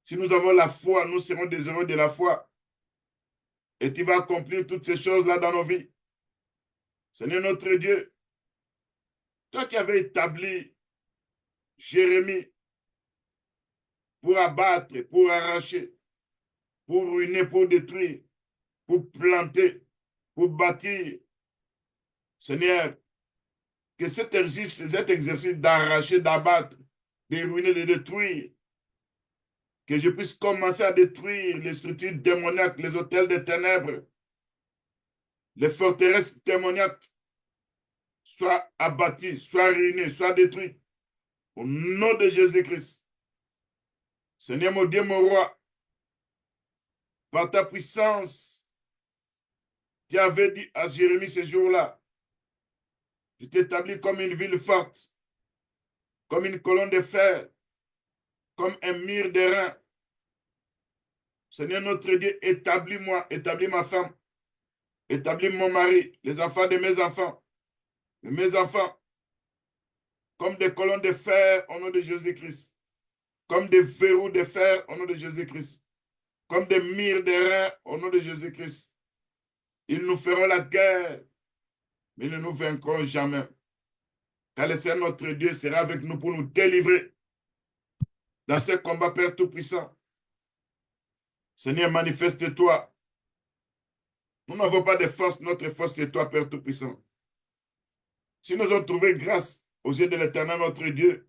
si nous avons la foi, nous serons des heureux de la foi. Et tu vas accomplir toutes ces choses-là dans nos vies. Seigneur notre Dieu, toi qui avais établi Jérémie pour abattre, pour arracher, pour ruiner, pour détruire, pour planter, pour bâtir. Seigneur, que cet exercice d'arracher, d'abattre, de ruiner, de détruire, que je puisse commencer à détruire les structures démoniaques, les hôtels des ténèbres, les forteresses démoniaques, soient abattues, soient ruinées, soient détruites. Au nom de Jésus-Christ. Seigneur mon Dieu, mon roi, par ta puissance, tu avais dit à Jérémie ce jour-là, je t'établis comme une ville forte, comme une colonne de fer, comme un mur de reins. Seigneur notre Dieu, établis-moi, établis ma femme, établis mon mari, les enfants de mes enfants, comme des colonnes de fer au nom de Jésus-Christ, comme des verrous de fer au nom de Jésus-Christ, comme des murs de reins au nom de Jésus-Christ. Ils nous feront la guerre, mais ils ne nous vaincront jamais. Car le Seigneur notre Dieu sera avec nous pour nous délivrer dans ce combat, Père Tout-Puissant. Seigneur, manifeste-toi. Nous n'avons pas de force, notre force c'est toi, Père Tout-Puissant. Si nous avons trouvé grâce aux yeux de l'Éternel, notre Dieu,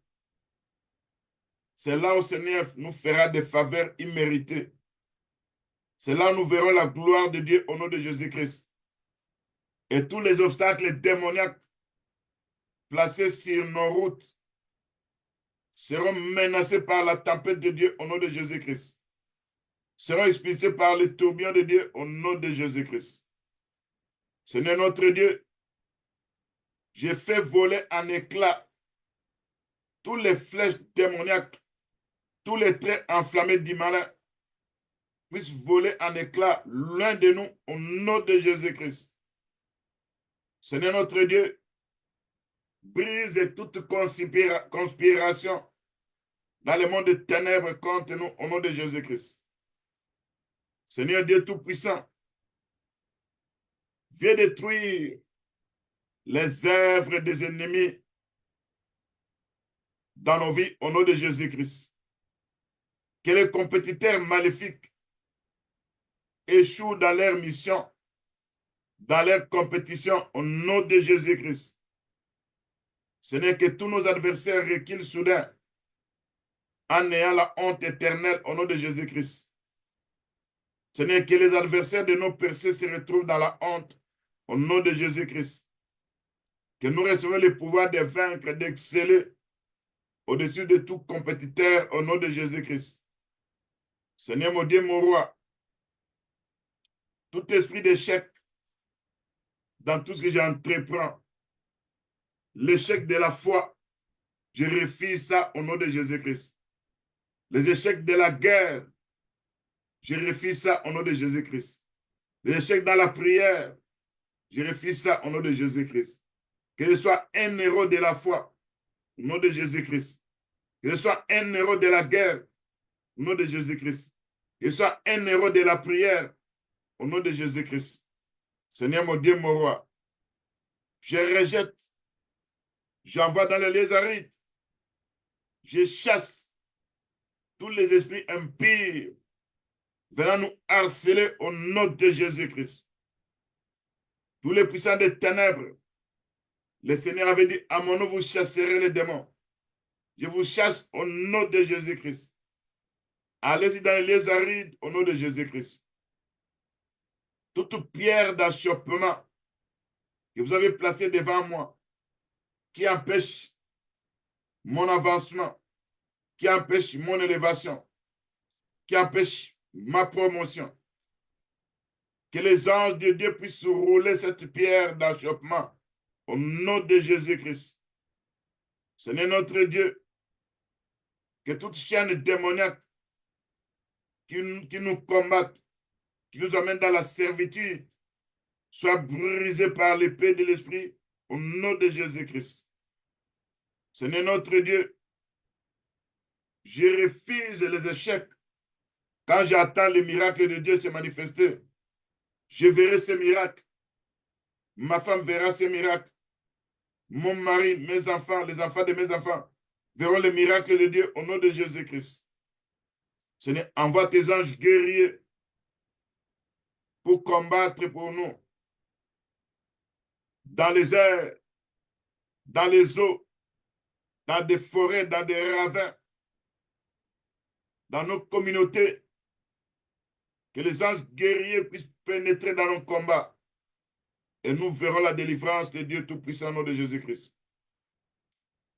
c'est là où Seigneur nous fera des faveurs imméritées. C'est là où nous verrons la gloire de Dieu au nom de Jésus-Christ. Et tous les obstacles démoniaques placés sur nos routes seront menacés par la tempête de Dieu au nom de Jésus-Christ. Seront expulsés par les tourbillons de Dieu au nom de Jésus-Christ. Seigneur notre Dieu, j'ai fait voler en éclats tous les flèches démoniaques, tous les traits enflammés du malin puissent voler en éclats loin de nous au nom de Jésus-Christ. Seigneur notre Dieu, brise toute conspiration dans le monde de ténèbres contre nous au nom de Jésus-Christ. Seigneur Dieu Tout-Puissant, viens détruire les œuvres des ennemis dans nos vies au nom de Jésus-Christ. Que les compétiteurs maléfiques échouent dans leur mission, dans leur compétition au nom de Jésus-Christ. Seigneur, que tous nos adversaires reculent soudain en ayant la honte éternelle au nom de Jésus-Christ. Seigneur, que les adversaires de nos percées se retrouvent dans la honte au nom de Jésus-Christ. Que nous recevons le pouvoir de vaincre, d'exceller au-dessus de tout compétiteur au nom de Jésus-Christ. Seigneur, mon Dieu, mon roi, tout esprit d'échec dans tout ce que j'entreprends, l'échec de la foi, je refuse ça au nom de Jésus-Christ. Les échecs de la guerre, je refuse ça au nom de Jésus-Christ. Les échecs dans la prière, je refuse ça au nom de Jésus-Christ. Que je sois un héros de la foi au nom de Jésus-Christ. Que je sois un héros de la guerre au nom de Jésus-Christ. Que je sois un héros de la prière au nom de Jésus-Christ. Seigneur mon Dieu, mon roi, je rejette, j'envoie dans les lieux arides, je chasse tous les esprits impurs venant nous harceler au nom de Jésus-Christ. Tous les puissants des ténèbres, le Seigneur avait dit, à mon nom, vous chasserez les démons. Je vous chasse au nom de Jésus-Christ. Allez-y dans les lieux arides au nom de Jésus-Christ. Toute pierre d'achoppement que vous avez placée devant moi, qui empêche mon avancement, qui empêche mon élévation, qui empêche ma promotion. Que les anges de Dieu puissent rouler cette pierre d'achoppement au nom de Jésus-Christ. Seigneur notre Dieu, que toute chaîne démoniaque qui nous combatte, qui nous amène dans la servitude, soit brisée par l'épée de l'Esprit au nom de Jésus-Christ. Seigneur notre Dieu, je refuse les échecs. Quand j'attends le miracle de Dieu se manifester, je verrai ce miracle. Ma femme verra ce miracle. Mon mari, mes enfants, les enfants de mes enfants verront le miracle de Dieu au nom de Jésus-Christ. Seigneur, envoie tes anges guerriers pour combattre pour nous. Dans les airs, dans les eaux, dans des forêts, dans des ravins, dans nos communautés, que les anges guerriers puissent pénétrer dans nos combats. Et nous verrons la délivrance de Dieu Tout-Puissant au nom de Jésus-Christ.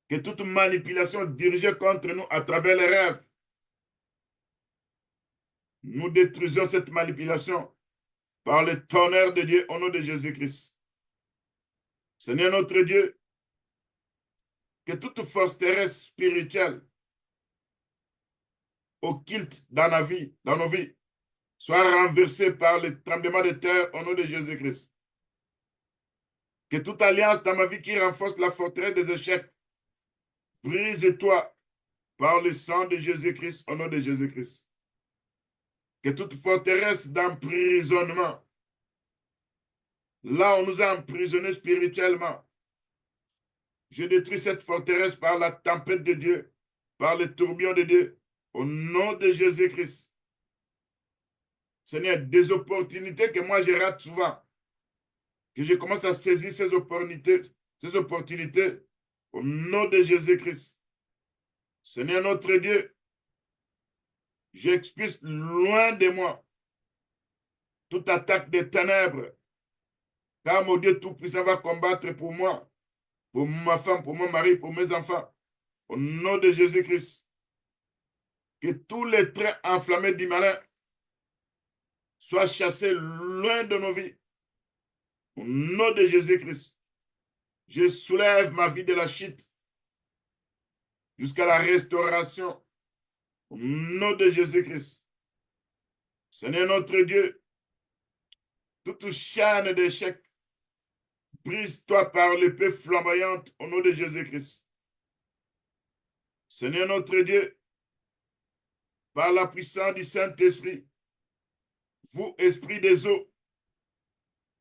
Que toute manipulation dirigée contre nous à travers les rêves, nous détruisons cette manipulation par le tonnerre de Dieu au nom de Jésus-Christ. Seigneur notre Dieu, que toute force terrestre spirituelle occulte dans nos vies, soit renversée par le tremblement de terre au nom de Jésus-Christ. Que toute alliance dans ma vie qui renforce la forteresse des échecs, brise-toi par le sang de Jésus-Christ au nom de Jésus-Christ. Que toute forteresse d'emprisonnement, là où on nous a emprisonnés spirituellement, je détruis cette forteresse par la tempête de Dieu, par le tourbillon de Dieu, au nom de Jésus-Christ. Seigneur, des opportunités que moi je rate souvent, que je commence à saisir ces opportunités au nom de Jésus-Christ. Seigneur notre Dieu, j'expulse loin de moi toute attaque des ténèbres, car mon Dieu Tout-Puissant va combattre pour moi, pour ma femme, pour mon mari, pour mes enfants, au nom de Jésus-Christ. Que tous les traits enflammés du malin soient chassés loin de nos vies, au nom de Jésus-Christ. Je soulève ma vie de la chute jusqu'à la restauration, au nom de Jésus-Christ. Seigneur notre Dieu, toute chaîne d'échec, brise-toi par l'épée flamboyante au nom de Jésus-Christ. Seigneur notre Dieu, par la puissance du Saint-Esprit, vous, esprits des eaux,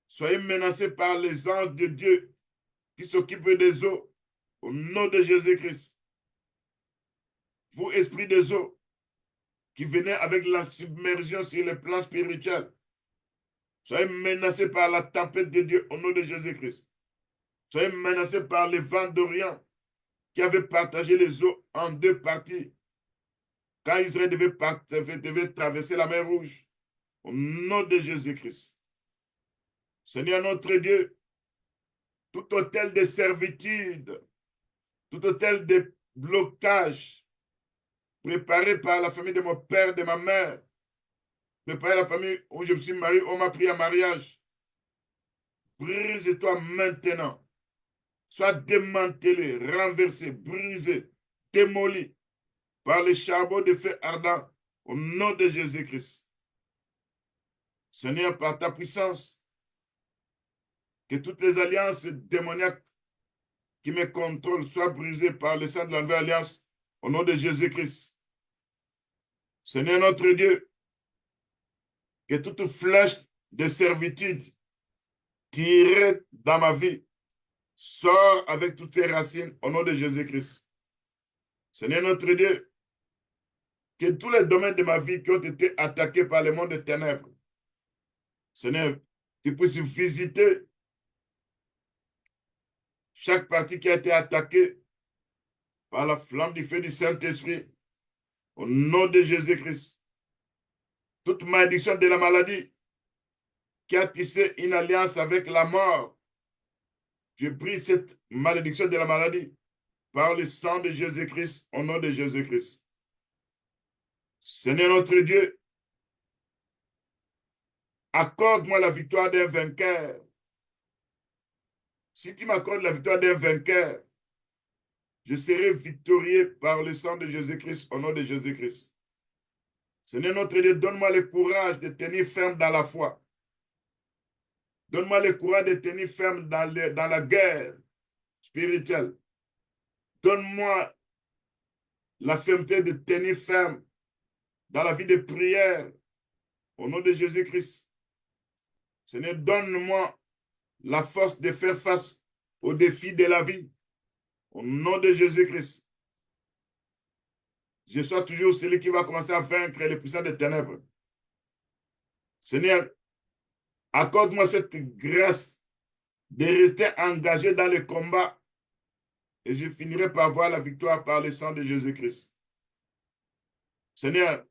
soyez menacés par les anges de Dieu qui s'occupent des eaux au nom de Jésus-Christ. Vous, esprits des eaux, qui venez avec la submersion sur le plan spirituel, soyez menacés par la tempête de Dieu au nom de Jésus-Christ. Soyez menacés par les vents d'Orient qui avaient partagé les eaux en deux parties quand Israël devait traverser la mer Rouge. Au nom de Jésus-Christ. Seigneur notre Dieu, tout hôtel de servitude, tout hôtel de blocage préparé par la famille de mon père, de ma mère, préparé la famille où je me suis marié, on m'a pris en mariage. Brise-toi maintenant. Sois démantelé, renversé, brisé, démoli par les charbons de feu ardent au nom de Jésus-Christ. Seigneur, par ta puissance, que toutes les alliances démoniaques qui me contrôlent soient brisées par le sang de la nouvelle alliance au nom de Jésus-Christ. Seigneur notre Dieu, que toute flèche de servitude tirée dans ma vie sort avec toutes ses racines au nom de Jésus-Christ. Seigneur notre Dieu, que tous les domaines de ma vie qui ont été attaqués par le monde des ténèbres, Seigneur, tu puisses visiter chaque partie qui a été attaquée par la flamme du feu du Saint-Esprit, au nom de Jésus-Christ. Toute malédiction de la maladie qui a tissé une alliance avec la mort, je brise cette malédiction de la maladie par le sang de Jésus-Christ, au nom de Jésus-Christ. Seigneur notre Dieu, accorde-moi la victoire d'un vainqueur. Si tu m'accordes la victoire d'un vainqueur, je serai victorieux par le sang de Jésus-Christ, au nom de Jésus-Christ. Seigneur notre Dieu, donne-moi le courage de tenir ferme dans la foi. Donne-moi le courage de tenir ferme dans la guerre spirituelle. Donne-moi la fermeté de tenir ferme dans la vie de prière, au nom de Jésus-Christ. Seigneur, donne-moi la force de faire face aux défis de la vie, au nom de Jésus-Christ. Je sois toujours celui qui va commencer à vaincre les puissants des ténèbres. Seigneur, accorde-moi cette grâce de rester engagé dans le combat et je finirai par voir la victoire par le sang de Jésus-Christ. Seigneur,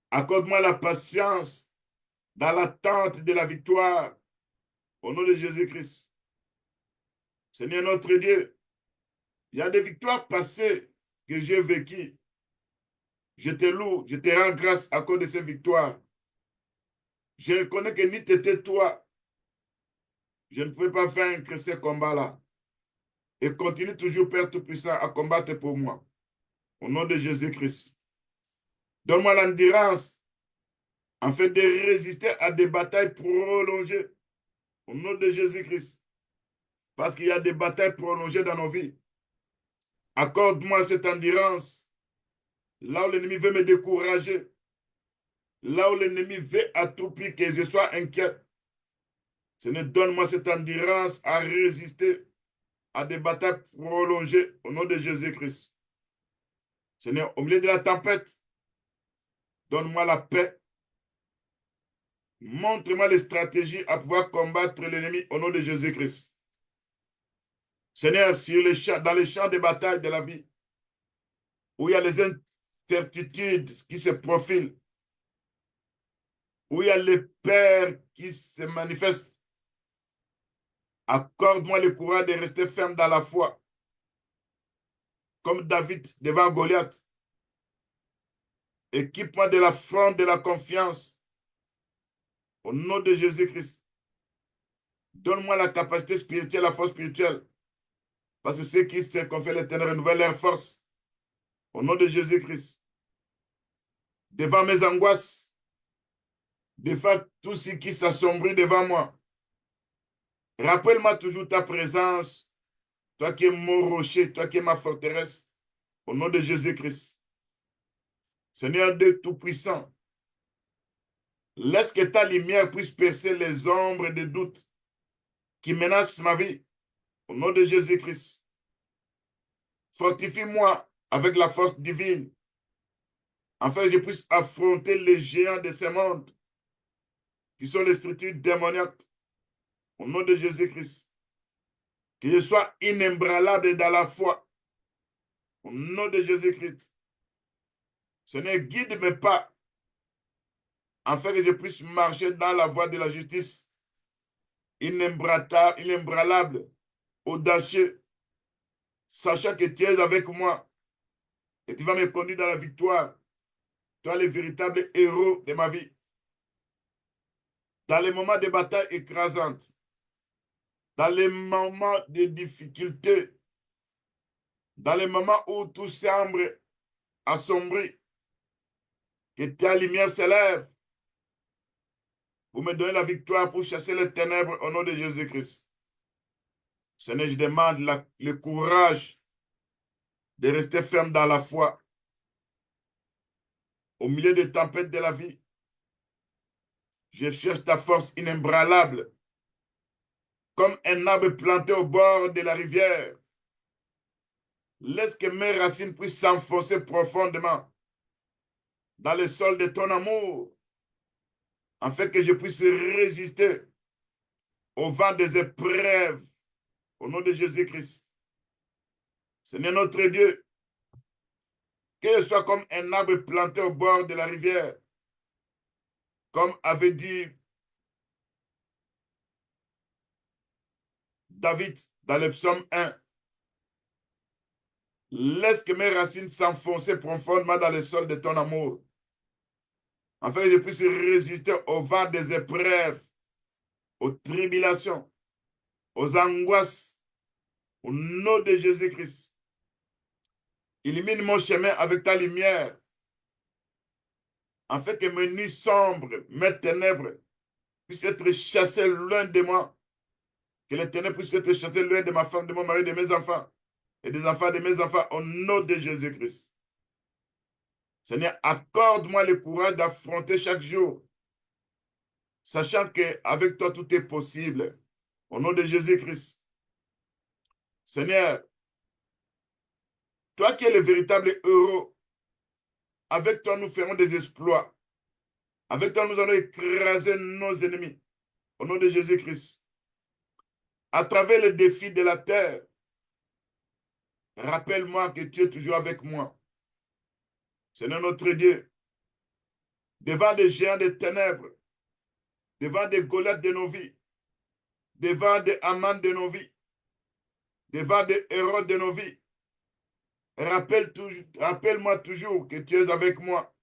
accorde-moi la patience dans l'attente de la victoire au nom de Jésus-Christ. Seigneur notre Dieu, il y a des victoires passées que j'ai vécues. Je te loue, je te rends grâce à cause de ces victoires. Je reconnais que ni t'étais toi, je ne pouvais pas vaincre ces combats-là. Et continue toujours, Père Tout-Puissant, à combattre pour moi. Au nom de Jésus-Christ. Donne-moi l'endurance afin de résister à des batailles prolongées. Au nom de Jésus-Christ. Parce qu'il y a des batailles prolongées dans nos vies. Accorde-moi cette endurance. Là où l'ennemi veut me décourager. Là où l'ennemi veut à tout prix que je sois inquiet. Seigneur, donne-moi cette endurance à résister à des batailles prolongées au nom de Jésus-Christ. Seigneur, au milieu de la tempête, donne-moi la paix. Montre-moi les stratégies à pouvoir combattre l'ennemi au nom de Jésus-Christ. Seigneur, dans les champs de bataille de la vie, où il y a les incertitudes qui se profilent, où il y a les peurs qui se manifestent, accorde-moi le courage de rester ferme dans la foi, comme David devant Goliath. Équipe-moi de la fronde de la confiance, au nom de Jésus-Christ. Donne-moi la capacité spirituelle, la force spirituelle, parce que ceux qui se confient à l'Éternel renouvellent leur force, au nom de Jésus-Christ. Devant mes angoisses, devant tout ce qui s'assombrit devant moi, rappelle-moi toujours ta présence, toi qui es mon rocher, toi qui es ma forteresse, au nom de Jésus-Christ. Seigneur Dieu Tout-Puissant, laisse que ta lumière puisse percer les ombres de doute qui menacent ma vie, au nom de Jésus-Christ. Fortifie-moi avec la force divine, afin que je puisse affronter les géants de ce monde, qui sont les structures démoniaques, au nom de Jésus-Christ. Que je sois inébranlable dans la foi, au nom de Jésus-Christ. Seigneur, guide mes pas, afin que je puisse marcher dans la voie de la justice, inébranlable, audacieux, sachant que tu es avec moi et tu vas me conduire dans la victoire. Toi, le véritable héros de ma vie. Dans les moments de bataille écrasantes, dans les moments de difficulté, dans les moments où tout semble assombri, que ta lumière s'élève pour me donner la victoire, pour chasser les ténèbres au nom de Jésus-Christ. Seigneur, je demande le courage de rester ferme dans la foi, au milieu des tempêtes de la vie. Je cherche ta force inébranlable, comme un arbre planté au bord de la rivière. Laisse que mes racines puissent s'enfoncer profondément dans le sol de ton amour, afin que je puisse résister au vent des épreuves, au nom de Jésus-Christ. Seigneur notre Dieu, que je sois comme un arbre planté au bord de la rivière, comme avait dit David dans le psaume 1. Laisse que mes racines s'enfoncer profondément dans le sol de ton amour, afin que je puisse résister au vent des épreuves, aux tribulations, aux angoisses, au nom de Jésus-Christ. Illumine mon chemin avec ta lumière, afin que mes nuits sombres, mes ténèbres, puissent être chassées loin de moi, que les ténèbres puissent être chassées loin de ma femme, de mon mari, de mes enfants, et des enfants de mes enfants, au nom de Jésus-Christ. Seigneur, accorde-moi le courage d'affronter chaque jour, sachant qu'avec toi, tout est possible. Au nom de Jésus-Christ. Seigneur, toi qui es le véritable héros, avec toi, nous ferons des exploits. Avec toi, nous allons écraser nos ennemis. Au nom de Jésus-Christ. À travers les défis de la terre, rappelle-moi que tu es toujours avec moi. Seigneur notre Dieu, devant des géants des ténèbres, devant des Goliaths de nos vies, devant des Haman de nos vies, devant des héros de nos vies, rappelle-moi toujours que tu es avec moi.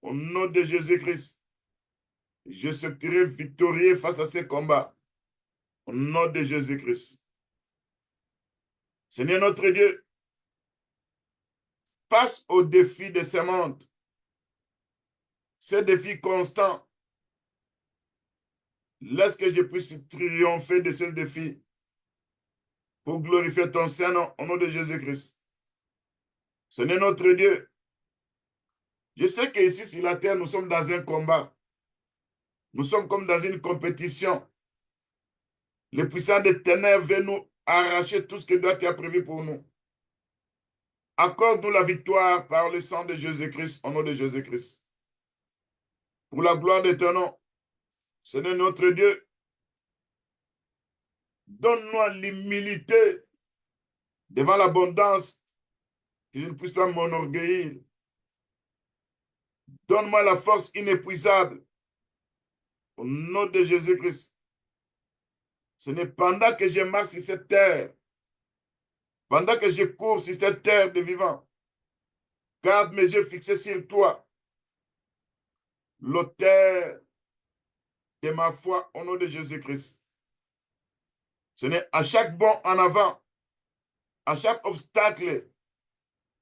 Au nom de Jésus-Christ, je serai victorieux face à ces combats. Au nom de Jésus-Christ. Seigneur notre Dieu, face aux défis de ce monde, ces défis constants, laisse que je puisse triompher de ces défis pour glorifier ton Saint-Nom au nom de Jésus-Christ. Seigneur notre Dieu, je sais qu'ici sur la terre, nous sommes dans un combat. Nous sommes comme dans une compétition. Les puissants des ténèbres veulent nous arracher tout ce que Dieu a prévu pour nous. Accorde-nous la victoire par le sang de Jésus-Christ, au nom de Jésus-Christ. Pour la gloire de ton nom, Seigneur notre Dieu, donne-moi l'humilité devant l'abondance, que je ne puisse pas m'enorgueillir. Donne-moi la force inépuisable. Au nom de Jésus-Christ. Ce n'est pendant que je marche sur cette terre, pendant que je cours sur cette terre de vivants, garde mes yeux fixés sur toi, l'auteur de ma foi, au nom de Jésus-Christ. Ce n'est à chaque bond en avant, à chaque obstacle,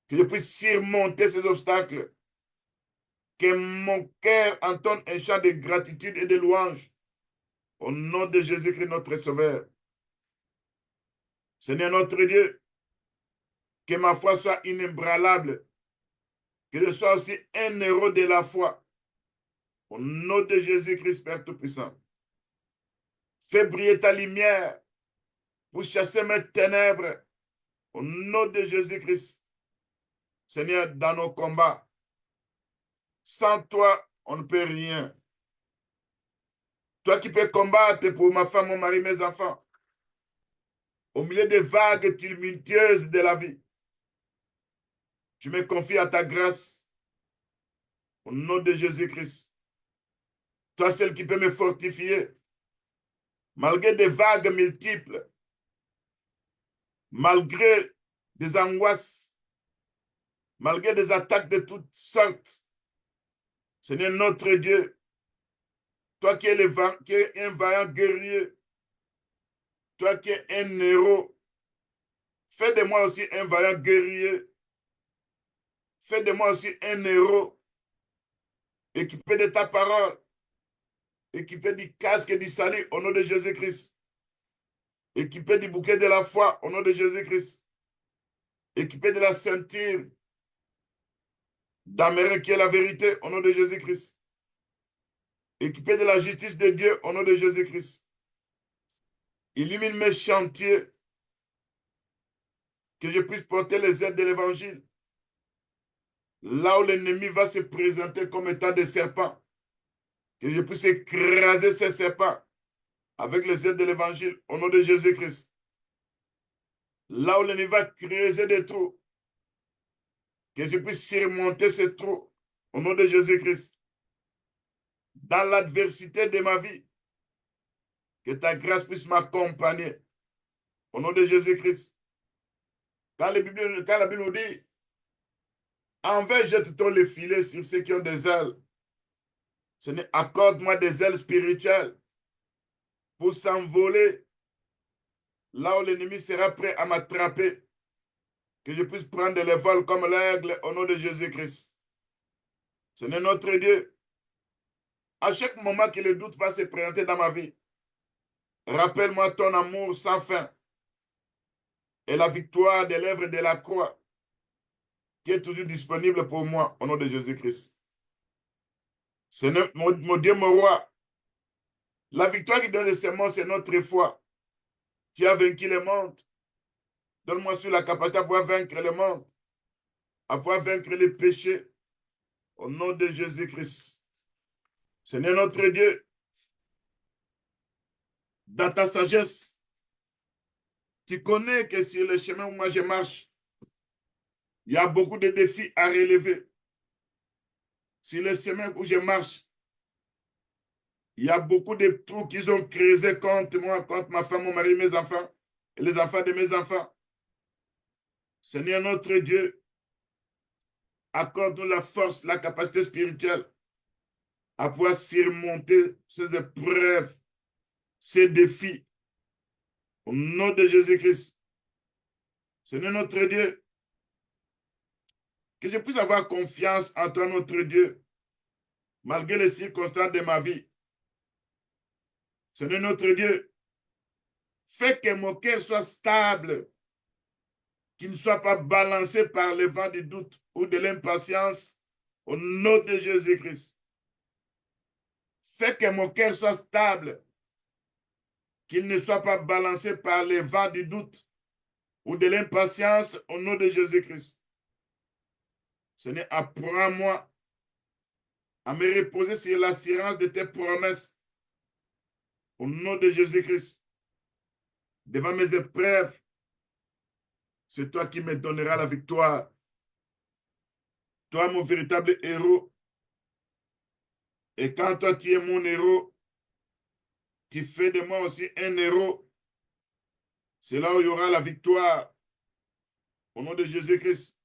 que je puisse surmonter ces obstacles, que mon cœur entende un chant de gratitude et de louange, au nom de Jésus-Christ, notre Sauveur. Seigneur notre Dieu, que ma foi soit inébranlable, que je sois aussi un héros de la foi. Au nom de Jésus-Christ, Père Tout-Puissant. Fais briller ta lumière pour chasser mes ténèbres. Au nom de Jésus-Christ. Seigneur, dans nos combats, sans toi, on ne peut rien. Toi qui peux combattre pour ma femme, mon mari, mes enfants, au milieu des vagues tumultueuses de la vie, je me confie à ta grâce. Au nom de Jésus-Christ. Toi, seul qui peut me fortifier, malgré des vagues multiples, malgré des angoisses, malgré des attaques de toutes sortes. Seigneur notre Dieu, toi qui es un vaillant guerrier, toi qui es un héros, fais de moi aussi un vaillant guerrier, fais de moi aussi un héros, équipé de ta parole, équipé du casque et du salut au nom de Jésus-Christ, équipé du bouquet de la foi au nom de Jésus-Christ, équipé de la ceinture d'Amérique qui est la vérité au nom de Jésus-Christ, équipé de la justice de Dieu au nom de Jésus-Christ. Illumine mes chantiers, que je puisse porter les aides de l'évangile. Là où l'ennemi va se présenter comme état de serpent, que je puisse écraser ces serpents avec les aides de l'évangile au nom de Jésus-Christ. Là où l'ennemi va creuser des trous, que je puisse surmonter ces trous au nom de Jésus-Christ. Dans l'adversité de ma vie, que ta grâce puisse m'accompagner au nom de Jésus-Christ. Quand la Bible nous dit, envers jette-t-on les filets sur ceux qui ont des ailes. Ce n'est accorde-moi des ailes spirituelles pour s'envoler là où l'ennemi sera prêt à m'attraper, que je puisse prendre les vols comme l'aigle au nom de Jésus-Christ. Seigneur notre Dieu, à chaque moment que le doute va se présenter dans ma vie, rappelle-moi ton amour sans fin et la victoire des lèvres de la croix qui est toujours disponible pour moi au nom de Jésus-Christ. Seigneur, mon Dieu, mon roi, la victoire qui donne le serment, c'est notre foi. Tu as vaincu le monde. Donne-moi sur la capacité à pouvoir vaincre le monde, à pouvoir vaincre les péchés au nom de Jésus-Christ. Seigneur notre Dieu, dans ta sagesse, tu connais que sur le chemin où moi je marche, il y a beaucoup de défis à relever. Sur le chemin où je marche, il y a beaucoup de trous qu'ils ont creusés contre moi, contre ma femme, mon mari, mes enfants et les enfants de mes enfants. Seigneur notre Dieu, accorde-nous la force, la capacité spirituelle à pouvoir surmonter ces épreuves, ces défis. Au nom de Jésus-Christ. Seigneur notre Dieu, que je puisse avoir confiance en toi, notre Dieu, malgré les circonstances de ma vie. Seigneur notre Dieu, fais que mon cœur soit stable, qu'il ne soit pas balancé par le vent du doute ou de l'impatience, au nom de Jésus-Christ. Fais que mon cœur soit stable, qu'il ne soit pas balancé par le vent du doute ou de l'impatience, au nom de Jésus-Christ. Seigneur, apprends-moi à me reposer sur l'assurance de tes promesses Au nom de Jésus-Christ, devant mes épreuves, c'est toi qui me donneras la victoire. Toi, mon véritable héros. Et quand toi, tu es mon héros, tu fais de moi aussi un héros. C'est là où il y aura la victoire. Au nom de Jésus-Christ.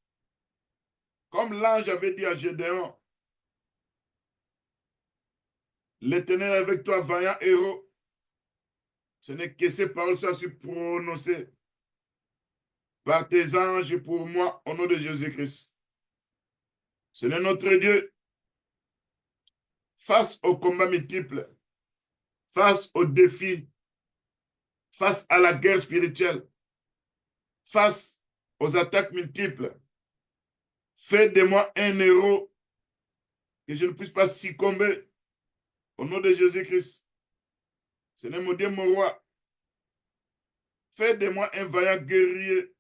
Comme l'ange avait dit à Gédéon, l'Éternel est avec toi, vaillant héros. Ce n'est que ces paroles soient prononcées par tes anges pour moi, au nom de Jésus-Christ. C'est notre Dieu. Face aux combats multiples, face aux défis, face à la guerre spirituelle, face aux attaques multiples, fais de moi un héros que je ne puisse pas succomber au nom de Jésus-Christ. Seigneur mon Dieu, mon roi, fais de moi un vaillant guerrier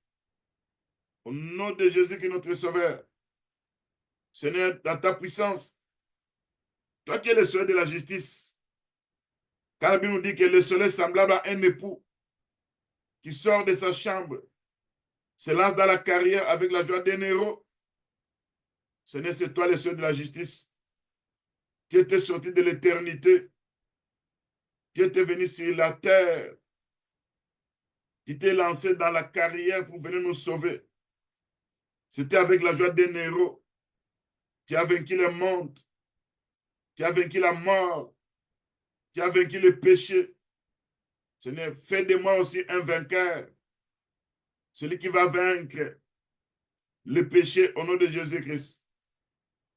au nom de Jésus qui est notre sauveur. Seigneur, dans ta puissance, toi qui es le soleil de la justice, car la Bible nous dit que le soleil est semblable à un époux qui sort de sa chambre, se lance dans la carrière avec la joie d'un héros. Seigneur, c'est toi le soleil de la justice. Tu étais sorti de l'éternité. Tu étais venu sur la terre. Tu t'es lancé dans la carrière pour venir nous sauver. C'était avec la joie d'un héros. Tu as vaincu le monde. Tu as vaincu la mort. Tu as vaincu le péché. Seigneur, fais de moi aussi un vainqueur. Celui qui va vaincre le péché au nom de Jésus-Christ.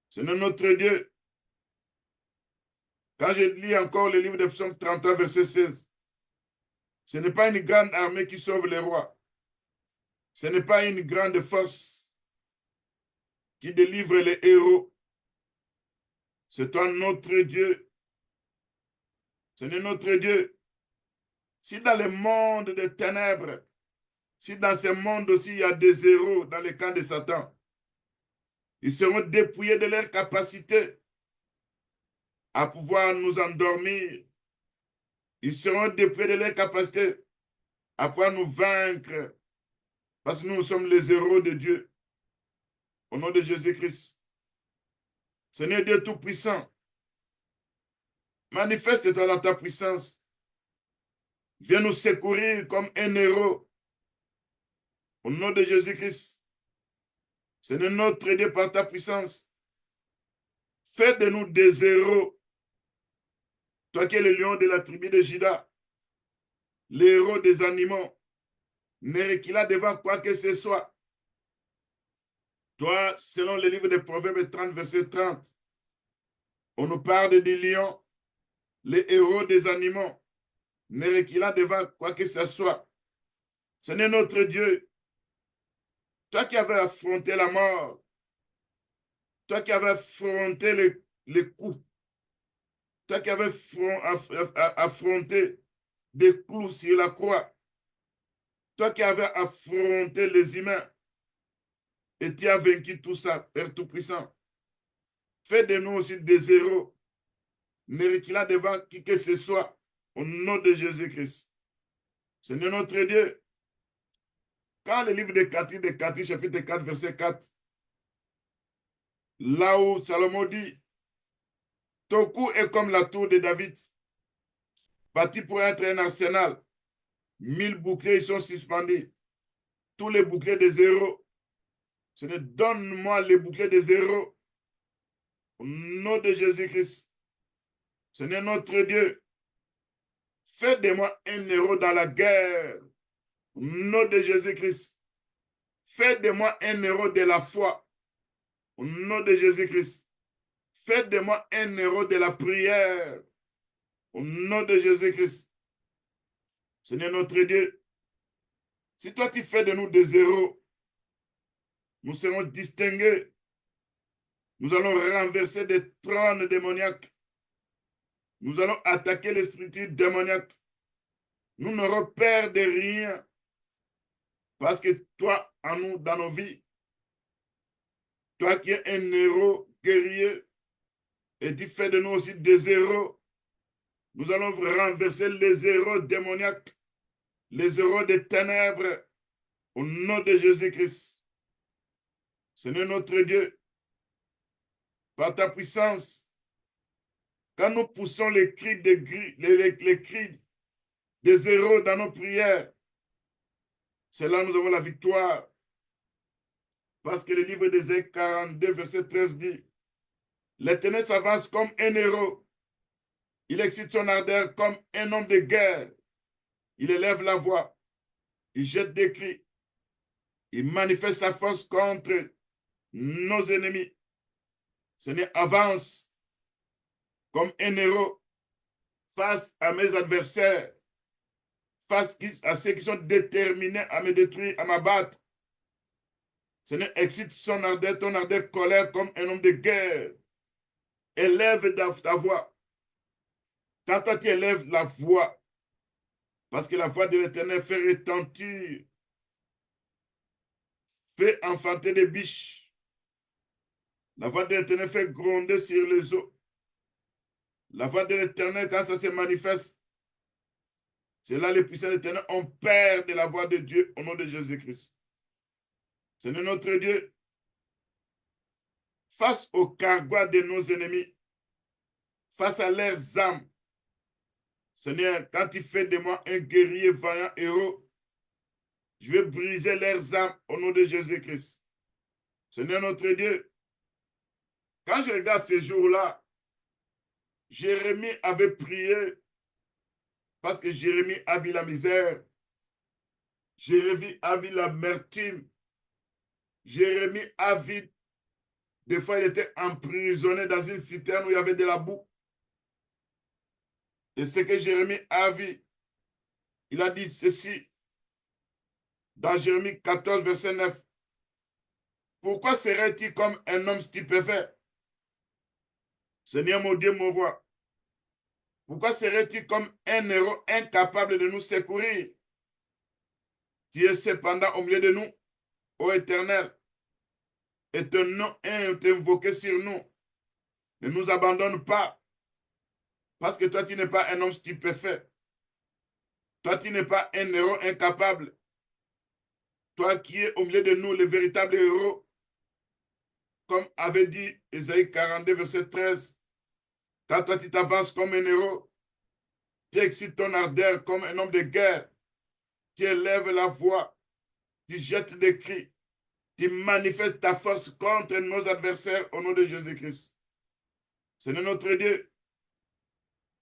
Seigneur notre Dieu, quand je lis encore le livre de Psaume 33, verset 16, ce n'est pas une grande armée qui sauve les rois. Ce n'est pas une grande force qui délivre les héros. C'est toi notre Dieu. Seigneur notre Dieu, si dans le monde des ténèbres, si dans ce monde aussi il y a des héros dans le camp de Satan, ils seront dépouillés de leur capacité à pouvoir nous endormir. Ils seront dépouillés de leur capacité à pouvoir nous vaincre parce que nous sommes les héros de Dieu. Au nom de Jésus-Christ. Seigneur Dieu Tout-Puissant, manifeste-toi dans ta puissance. Viens nous secourir comme un héros. Au nom de Jésus-Christ. Seigneur notre Dieu, par ta puissance, fais de nous des héros. Toi qui es le lion de la tribu de Juda, les héros des animaux, ne recula devant quoi que ce soit. Toi, selon le livre des Proverbes 30, verset 30, on nous parle des lions, les héros des animaux, ne recula devant quoi que ce soit. Seigneur notre Dieu, toi qui avais affronté la mort, toi qui avais affronté les coups, toi qui avais affronté des clous sur la croix, toi qui avais affronté les humains, et tu as vaincu tout ça, Père Tout-Puissant. Fais de nous aussi des héros, ne recula devant qui que ce soit, au nom de Jésus-Christ. Seigneur notre Dieu, quand le livre de Cathie, chapitre 4, verset 4, là où Salomon dit, ton cou est comme la tour de David, bâti pour être un arsenal. 1000 boucliers sont suspendus. Tous les boucliers des héros. Seigneur, donne-moi les boucliers des héros. Au nom de Jésus-Christ. Seigneur notre Dieu, fais de moi un héros dans la guerre. Au nom de Jésus-Christ. Fais de moi un héros de la foi. Au nom de Jésus-Christ. Fais de moi un héros de la prière. Au nom de Jésus-Christ. Seigneur notre Dieu, si toi tu fais de nous des héros, nous serons distingués. Nous allons renverser des trônes démoniaques. Nous allons attaquer les structures démoniaques. Nous n'aurons peur de rien. Parce que toi, en nous, dans nos vies, toi qui es un héros guerrier, et tu fais de nous aussi des héros. Nous allons renverser les héros démoniaques, les héros des ténèbres, au nom de Jésus-Christ. Seigneur notre Dieu, par ta puissance, quand nous poussons les cris, les cris des héros dans nos prières, c'est là que nous avons la victoire. Parce que le livre d'Ésaïe 42, verset 13 dit, l'Éternel s'avance comme un héros. Il excite son ardeur comme un homme de guerre. Il élève la voix. Il jette des cris. Il manifeste sa force contre nos ennemis. Seigneur, avance comme un héros face à mes adversaires, face à ceux qui sont déterminés à me détruire, à m'abattre. Seigneur, excite son ardeur, ton ardeur colère comme un homme de guerre. Élève ta voix. Quand toi tu élèves la voix, parce que la voix de l'Éternel fait retentir, fait enfanter des biches. La voix de l'Éternel fait gronder sur les eaux. La voix de l'Éternel, quand ça se manifeste, c'est là les puissants de l'Éternel, on perd de la voix de Dieu au nom de Jésus-Christ. Seigneur notre Dieu, face au cargois de nos ennemis, face à leurs âmes, Seigneur, quand tu fais de moi un guerrier vaillant héros, je vais briser leurs âmes au nom de Jésus-Christ. Seigneur notre Dieu, quand je regarde ces jours-là, Jérémie avait prié parce que Jérémie a vu la misère. Jérémie a vu l'amertume. Jérémie a vu, des fois il était emprisonné dans une citerne où il y avait de la boue. Et ce que Jérémie a vu, il a dit ceci dans Jérémie 14, verset 9. Pourquoi serait-il comme un homme stupéfait? Seigneur mon Dieu, mon roi. Pourquoi serait-il comme un héros incapable de nous secourir? Tu es cependant au milieu de nous, ô Éternel, et ton nom est invoqué sur nous. Ne nous abandonne pas, parce que toi, tu n'es pas un homme stupéfait. Toi, tu n'es pas un héros incapable. Toi qui es au milieu de nous, le véritable héros, comme avait dit Ésaïe 42, verset 13. Quand toi, tu t'avances comme un héros, tu excites ton ardeur comme un homme de guerre, tu élèves la voix, tu jettes des cris, tu manifestes ta force contre nos adversaires au nom de Jésus-Christ. Seigneur notre Dieu,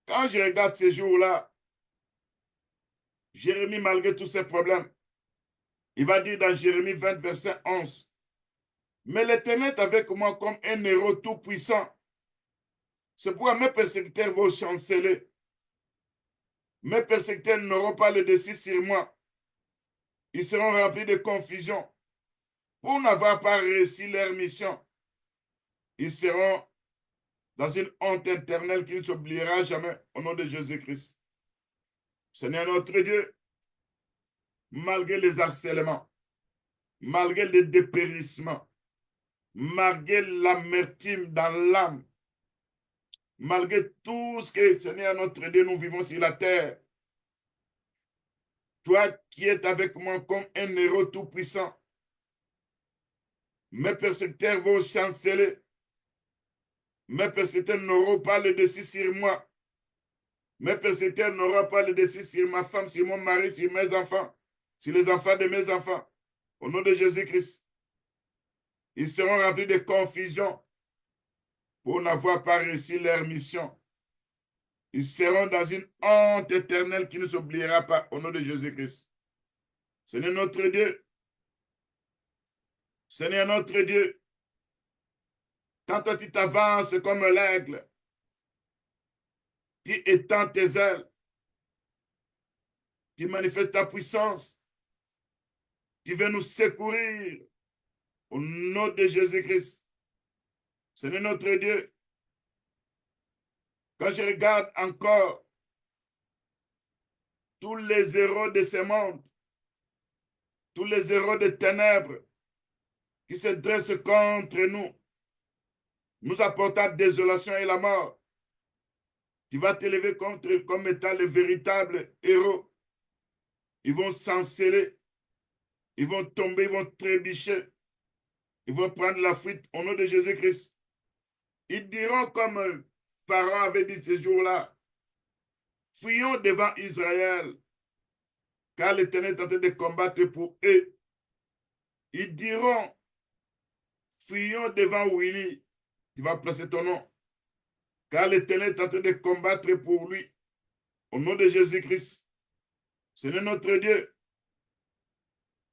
quand je regarde ces jours-là, Jérémie, malgré tous ses problèmes, il va dire dans Jérémie 20, verset 11, mais l'Éternel est avec moi comme un héros tout-puissant. C'est pourquoi mes persécuteurs vont chanceler. Mes persécuteurs n'auront pas le dessus sur moi. Ils seront remplis de confusion pour n'avoir pas réussi leur mission. Ils seront dans une honte éternelle qui ne s'oubliera jamais au nom de Jésus-Christ. Seigneur notre Dieu, malgré les harcèlements, malgré les dépérissements, malgré l'amertume dans l'âme, malgré tout ce que, Seigneur notre Dieu, nous vivons sur la terre, toi qui es avec moi comme un héros tout-puissant, mes persécuteurs vont chanceler. Mes persécuteurs n'auront pas le dessus sur moi. Mes persécuteurs n'auront pas le dessus sur ma femme, sur mon mari, sur mes enfants, sur les enfants de mes enfants. Au nom de Jésus-Christ, ils seront remplis de confusion pour n'avoir pas réussi leur mission. Ils seront dans une honte éternelle qui ne s'oubliera pas au nom de Jésus-Christ. Seigneur notre Dieu, Seigneur notre Dieu, quand toi tu t'avances comme l'aigle, tu étends tes ailes, tu manifestes ta puissance, tu veux nous secourir au nom de Jésus-Christ. Seigneur notre Dieu, quand je regarde encore tous les héros de ce monde, tous les héros des ténèbres qui se dressent contre nous, nous apportant désolation et la mort, Tu vas t'élever comme étant le véritable héros. Ils vont s'enceler. Ils vont tomber, ils vont trébucher. Ils vont prendre la fuite au nom de Jésus-Christ. Ils diront comme Pharaon avait dit ce jour-là, fuyons devant Israël, car l'Éternel est en train de combattre pour eux. Ils diront, fuyons devant Willy, tu vas placer ton nom, car l'Éternel est en train de combattre pour lui, au nom de Jésus-Christ. Seigneur notre Dieu,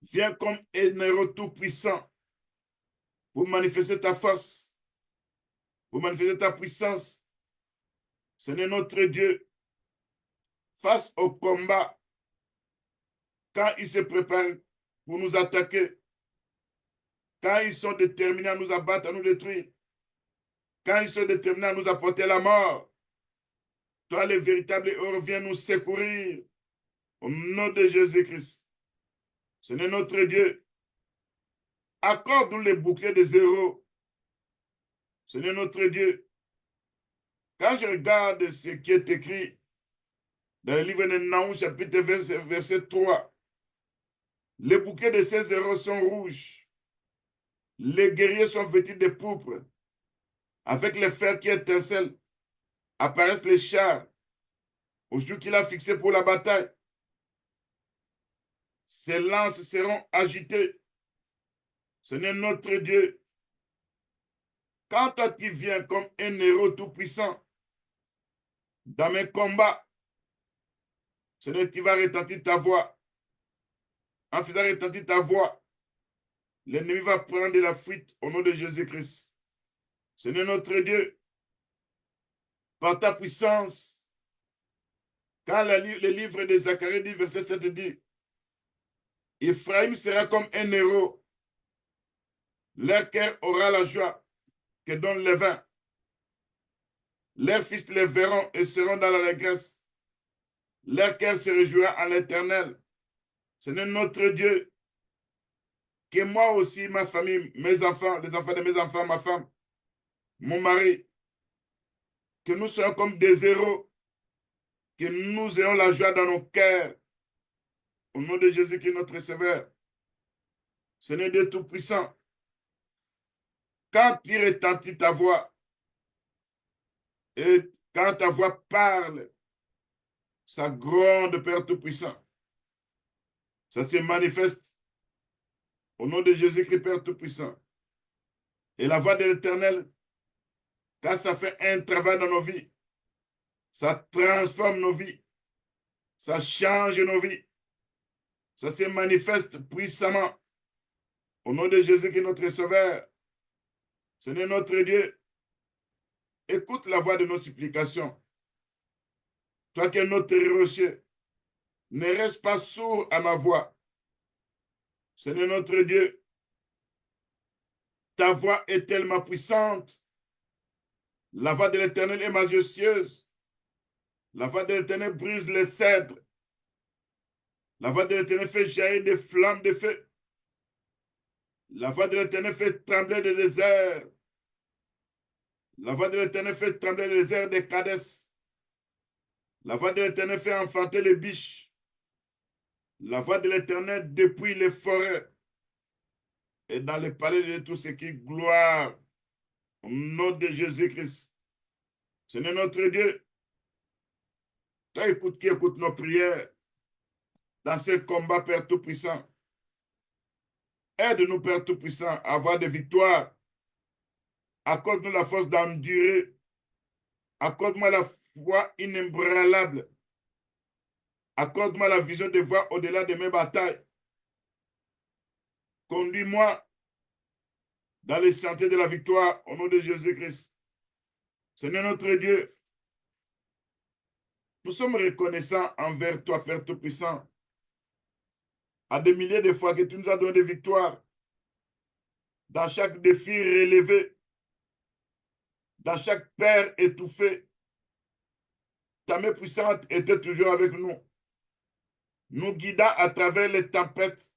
viens comme un héros tout-puissant pour manifester ta force, pour manifester ta puissance. Seigneur notre Dieu, face au combat, quand ils se préparent pour nous attaquer, quand ils sont déterminés à nous abattre, à nous détruire, quand ils sont déterminés à nous apporter la mort, toi, le véritable héros, viens nous secourir au nom de Jésus-Christ. Seigneur notre Dieu, accorde-nous les boucliers des héros. Seigneur notre Dieu, quand je regarde ce qui est écrit dans le livre de Naoum, chapitre verset 3, les bouquets de ces héros sont rouges. Les guerriers sont vêtus de pourpre. Avec les fers qui étincellent, apparaissent les chars au jour qu'il a fixé pour la bataille. Ces lances seront agitées. Seigneur notre Dieu, quand toi tu viens comme un héros tout-puissant dans mes combats, Seigneur, tu vas retentir ta voix. En faisant retentir ta voix, l'ennemi va prendre la fuite au nom de Jésus-Christ. Seigneur notre Dieu, par ta puissance, quand le livre de Zacharie dit, verset 7 dit, Ephraïm sera comme un héros. Leur cœur aura la joie que donne le vin. Leurs fils les verront et seront dans l'allégresse. Leur cœur se réjouira en l'Éternel. Seigneur notre Dieu, que moi aussi, ma famille, mes enfants, les enfants de mes enfants, ma femme, mon mari, que nous soyons comme des héros, que nous ayons la joie dans nos cœurs. Au nom de Jésus qui est notre Sauveur. Seigneur Dieu Tout-Puissant, quand tu retentis ta voix, et quand ta voix parle, ça gronde, Père Tout-Puissant. Ça se manifeste au nom de Jésus-Christ, Père Tout-Puissant. Et la voix de l'Éternel, quand ça fait un travail dans nos vies, ça transforme nos vies, ça change nos vies, ça se manifeste puissamment au nom de Jésus-Christ, notre Sauveur. Seigneur notre Dieu, écoute la voix de nos supplications. Toi qui es notre rocher, ne reste pas sourd à ma voix. Seigneur notre Dieu, ta voix est tellement puissante. La voix de l'Éternel est majestueuse. La voix de l'Éternel brise les cèdres. La voix de l'Éternel fait jaillir des flammes de feu. La voix de l'Éternel fait trembler le désert. La voix de l'Éternel fait trembler le désert des Cadès. La voix de l'Éternel fait enfanter les biches. La voix de l'Éternel depuis les forêts et dans les palais de tout ce qui est gloire. Au nom de Jésus-Christ. Seigneur notre Dieu, toi qui écoute nos prières dans ce combat, Père Tout-Puissant. Aide-nous, Père Tout-Puissant, à avoir des victoires. Accorde-nous la force d'endurer. Accorde-moi la foi inébranlable. Accorde-moi la vision de voir au-delà de mes batailles. Conduis-moi dans les sentiers de la victoire au nom de Jésus-Christ. Seigneur notre Dieu, nous sommes reconnaissants envers toi, Père Tout-Puissant, à des milliers de fois que tu nous as donné des victoires dans chaque défi relevé, dans chaque père étouffé. Ta main puissante était toujours avec nous, nous guidant à travers les tempêtes,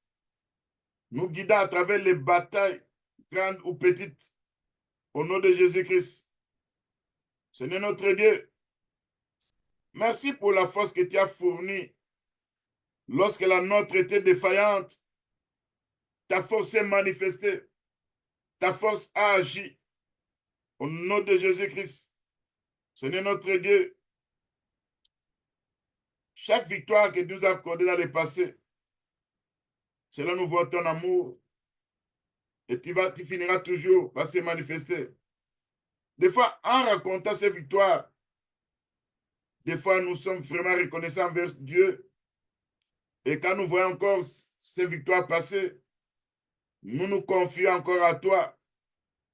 nous guidant à travers les batailles, grandes ou petites, au nom de Jésus-Christ. Seigneur notre Dieu, Merci pour la force que tu as fournie lorsque la nôtre était défaillante. Ta force s'est manifestée. Ta force a agi. Au nom de Jésus-Christ, Seigneur notre Dieu, chaque victoire que tu nous as accordée dans le passé, cela nous voit ton amour et tu finiras toujours par se manifester. Des fois, en racontant ces victoires, des fois, nous sommes vraiment reconnaissants envers Dieu. Et quand nous voyons encore ces victoires passer, nous nous confions encore à toi.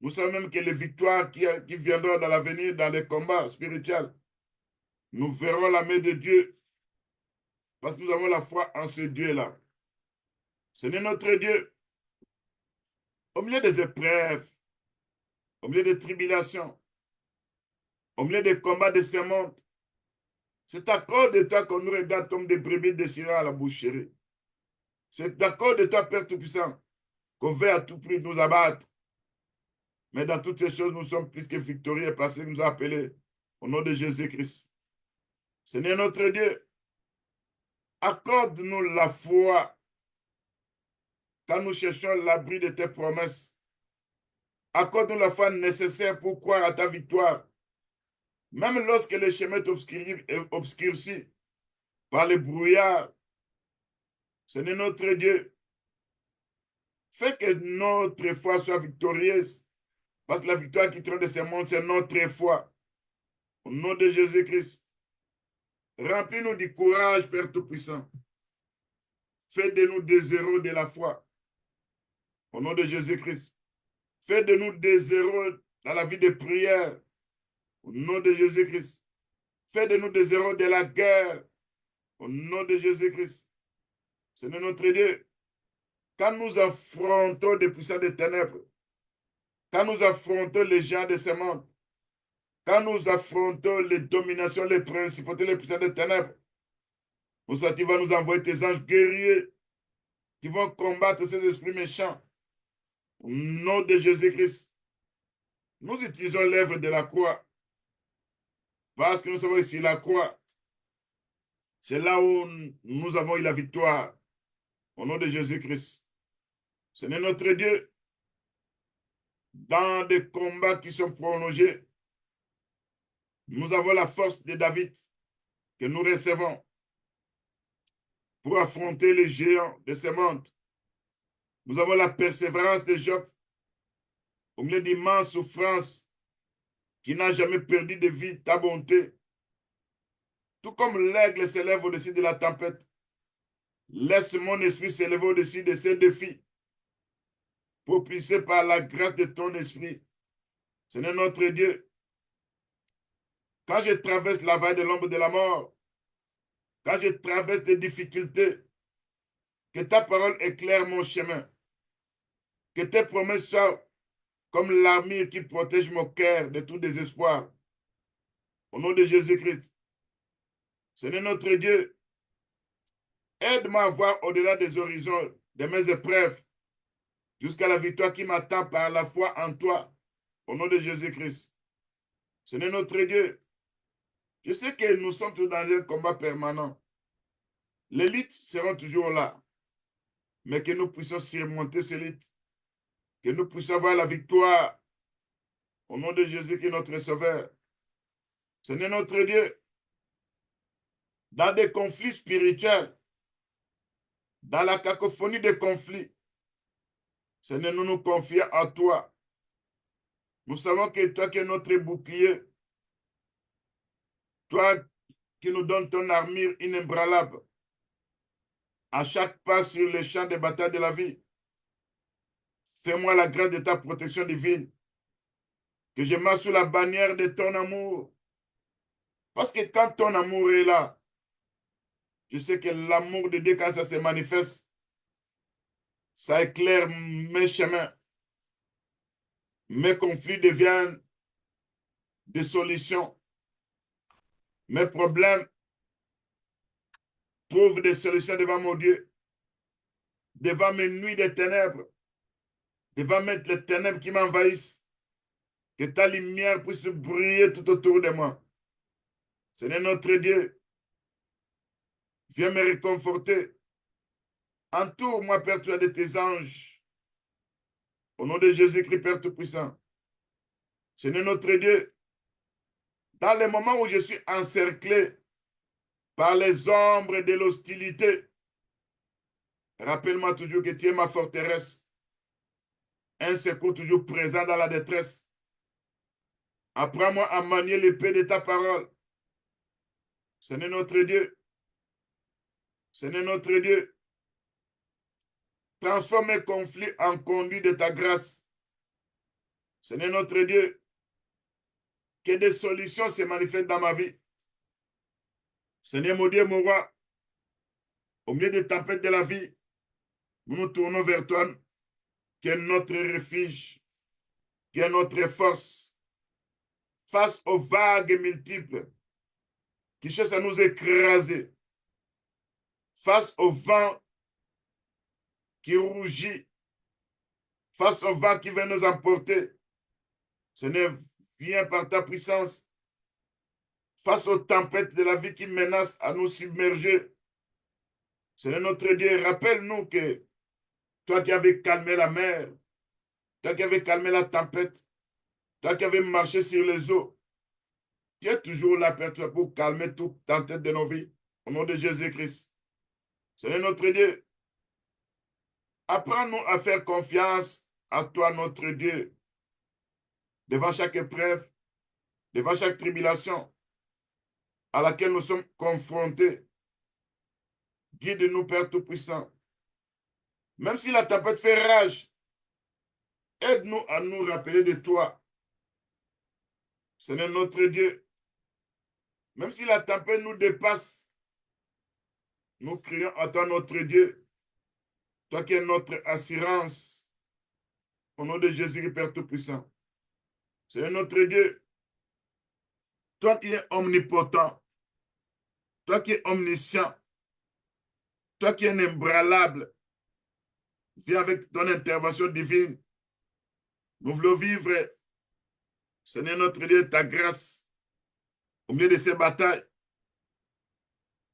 Nous savons même que les victoires qui viendront dans l'avenir, dans les combats spirituels, nous verrons la main de Dieu parce que nous avons la foi en ce Dieu-là. Seigneur notre Dieu, au milieu des épreuves, au milieu des tribulations, au milieu des combats de ce monde, c'est à cause de toi qu'on nous regarde comme des brebis désirées à la boucherie. C'est à cause de toi, Père Tout-Puissant, qu'on veut à tout prix nous abattre. Mais dans toutes ces choses, nous sommes plus que victorieux parce qu'il nous a appelés au nom de Jésus-Christ. Seigneur notre Dieu, accorde-nous la foi quand nous cherchons l'abri de tes promesses. Accorde-nous la foi nécessaire pour croire à ta victoire. Même lorsque le chemin est obscurci par les brouillards, Seigneur notre Dieu, fais que notre foi soit victorieuse. Parce que la victoire qui trône de ce monde, c'est notre foi. Au nom de Jésus-Christ, remplis-nous du courage, Père Tout-Puissant. Fais de nous des héros de la foi. Au nom de Jésus-Christ. Fais de nous des héros dans la vie de prière. Au nom de Jésus-Christ. Fais de nous des héros de la guerre. Au nom de Jésus-Christ. Seigneur notre Dieu, quand nous affrontons des puissants des ténèbres, quand nous affrontons les gens de ce monde, quand nous affrontons les dominations, les principautés, les puissants des ténèbres, tu vas nous envoyer tes anges guerriers qui vont combattre ces esprits méchants. Au nom de Jésus-Christ, nous utilisons l'œuvre de la croix parce que nous savons ici la croix. C'est là où nous avons eu la victoire. Au nom de Jésus-Christ. Seigneur notre Dieu, dans des combats qui sont prolongés, nous avons la force de David que nous recevons pour affronter les géants de ce monde. Nous avons la persévérance de Job au milieu d'immenses souffrances qui n'a jamais perdu de vue ta bonté. Tout comme l'aigle s'élève au-dessus de la tempête, laisse mon esprit s'élever au-dessus de ces défis, propulsé par la grâce de ton esprit. Seigneur notre Dieu, quand je traverse la vallée de l'ombre de la mort, quand je traverse des difficultés, que ta parole éclaire mon chemin, que tes promesses soient comme l'armure qui protège mon cœur de tout désespoir. Au nom de Jésus-Christ. Seigneur notre Dieu, aide-moi à voir au-delà des horizons de mes épreuves jusqu'à la victoire qui m'attend par la foi en toi. Au nom de Jésus-Christ. Seigneur notre Dieu, je sais que nous sommes tous dans un combat permanent. Les luttes seront toujours là, mais que nous puissions surmonter ces luttes, que nous puissions avoir la victoire au nom de Jésus qui est notre Sauveur. Seigneur notre Dieu, dans des conflits spirituels, dans la cacophonie des conflits, Seigneur, nous nous confions à toi. Nous savons que toi qui es notre bouclier, toi qui nous donnes ton armure inébranlable, à chaque pas sur les champs de bataille de la vie, fais-moi la grâce de ta protection divine, que je marche sous la bannière de ton amour. Parce que quand ton amour est là, je sais que l'amour de Dieu, quand ça se manifeste, ça éclaire mes chemins. Mes conflits deviennent des solutions. Mes problèmes trouvent des solutions devant mon Dieu. Devant mes nuits de ténèbres. Devant les ténèbres qui m'envahissent. Que ta lumière puisse briller tout autour de moi. Seigneur notre Dieu, viens me réconforter. Entoure-moi, Père, tu as de tes anges. Au nom de Jésus-Christ, Père Tout-Puissant. Seigneur notre Dieu, dans les moments où je suis encerclé par les ombres de l'hostilité, rappelle-moi toujours que tu es ma forteresse, un secours toujours présent dans la détresse. Apprends-moi à manier l'épée de ta parole. Seigneur notre Dieu, Seigneur notre Dieu, transforme mes conflits en conduit de ta grâce. Seigneur notre Dieu, que des solutions se manifestent dans ma vie. Seigneur mon Dieu, mon roi, au milieu des tempêtes de la vie, nous nous tournons vers toi, qui est notre refuge, qui est notre force, face aux vagues multiples qui cherchent à nous écraser, face au vent qui rougit, face au vent qui veut nous emporter. Seigneur, viens par ta puissance, face aux tempêtes de la vie qui menacent à nous submerger. Seigneur notre Dieu, rappelle-nous que toi qui avais calmé la mer, toi qui avais calmé la tempête, toi qui avais marché sur les eaux, tu es toujours là, Père, pour calmer toute tempête de nos vies. Au nom de Jésus-Christ. Seigneur notre Dieu, apprends-nous à faire confiance à toi, notre Dieu, devant chaque épreuve, devant chaque tribulation à laquelle nous sommes confrontés. Guide-nous, Père Tout-Puissant. Même si la tempête fait rage, aide-nous à nous rappeler de toi. Seigneur notre Dieu, même si la tempête nous dépasse, nous crions à toi, notre Dieu, toi qui es notre assurance, au nom de Jésus, Père Tout-Puissant. Seigneur notre Dieu, toi qui es omnipotent, toi qui es omniscient, toi qui es inébranlable, viens avec ton intervention divine. Nous voulons vivre, Seigneur notre Dieu, ta grâce au milieu de ces batailles,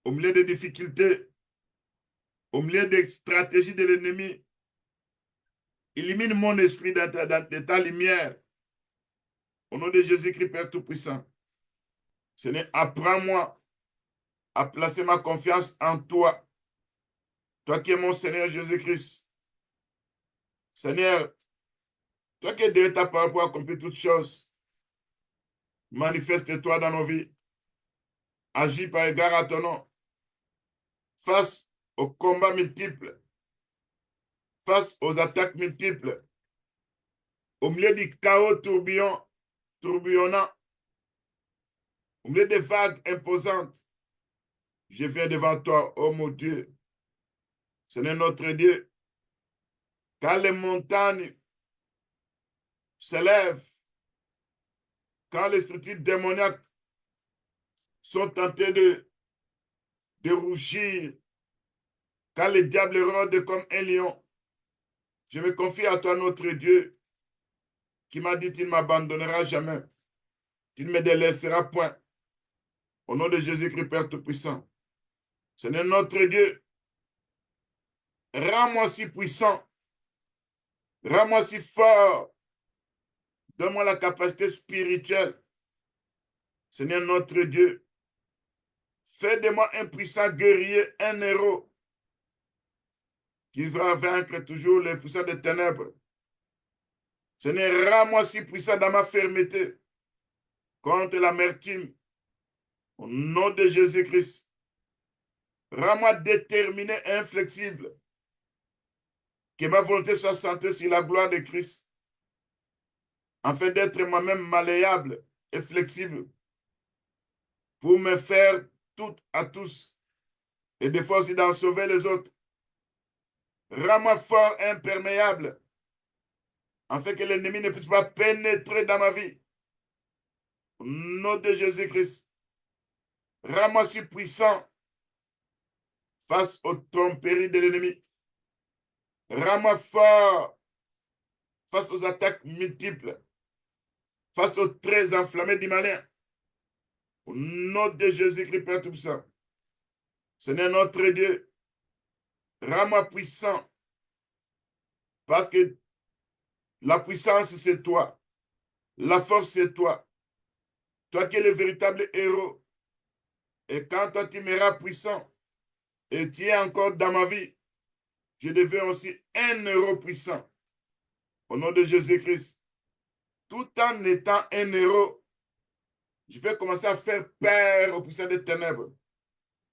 au milieu des difficultés, au milieu des stratégies de l'ennemi. Illumine mon esprit de ta lumière. Au nom de Jésus-Christ, Père Tout-Puissant. Seigneur, apprends-moi à placer ma confiance en toi. Toi qui es mon Seigneur Jésus-Christ. Seigneur, toi qui es derrière ta parole pour accomplir toutes choses, manifeste-toi dans nos vies. Agis par égard à ton nom. Face aux combats multiples, face aux attaques multiples, au milieu du chaos tourbillonnant, au milieu des vagues imposantes, je viens devant toi, ô mon Dieu. Seigneur notre Dieu, quand les montagnes s'élèvent, quand les structures démoniaques sont tentés de rougir, quand le diable rôde comme un lion, je me confie à toi, notre Dieu, qui m'a dit qu'il ne m'abandonnera jamais, qu'il ne me délaissera point. Au nom de Jésus-Christ, Père Tout-Puissant. Seigneur notre Dieu, rends-moi si puissant, rends-moi si fort, donne-moi la capacité spirituelle. Seigneur notre Dieu, fais de moi un puissant guerrier, un héros, qui va vaincre toujours les puissants des ténèbres. Seigneur, rends-moi si puissant dans ma fermeté contre l'amertume. Au nom de Jésus-Christ, rends-moi déterminé et inflexible. Que ma volonté soit centrée sur la gloire de Christ, afin d'être moi-même malléable et flexible pour me faire tout à tous et des fois aussi d'en sauver les autres. Rends-moi fort et imperméable, afin que l'ennemi ne puisse pas pénétrer dans ma vie. Au nom de Jésus-Christ, rends-moi si puissant face aux tromperies de l'ennemi. Rends-moi fort face aux attaques multiples, face aux traits enflammés du malin. Au nom de Jésus-Christ, Père Tout-Puissant. Seigneur notre Dieu, rends-moi puissant. Parce que la puissance, c'est toi. La force, c'est toi. Toi qui es le véritable héros. Et quand toi, tu me rends puissant, et tu es encore dans ma vie, je deviens aussi un héros puissant. Au nom de Jésus-Christ. Tout en étant un héros, je vais commencer à faire peur aux puissants des ténèbres.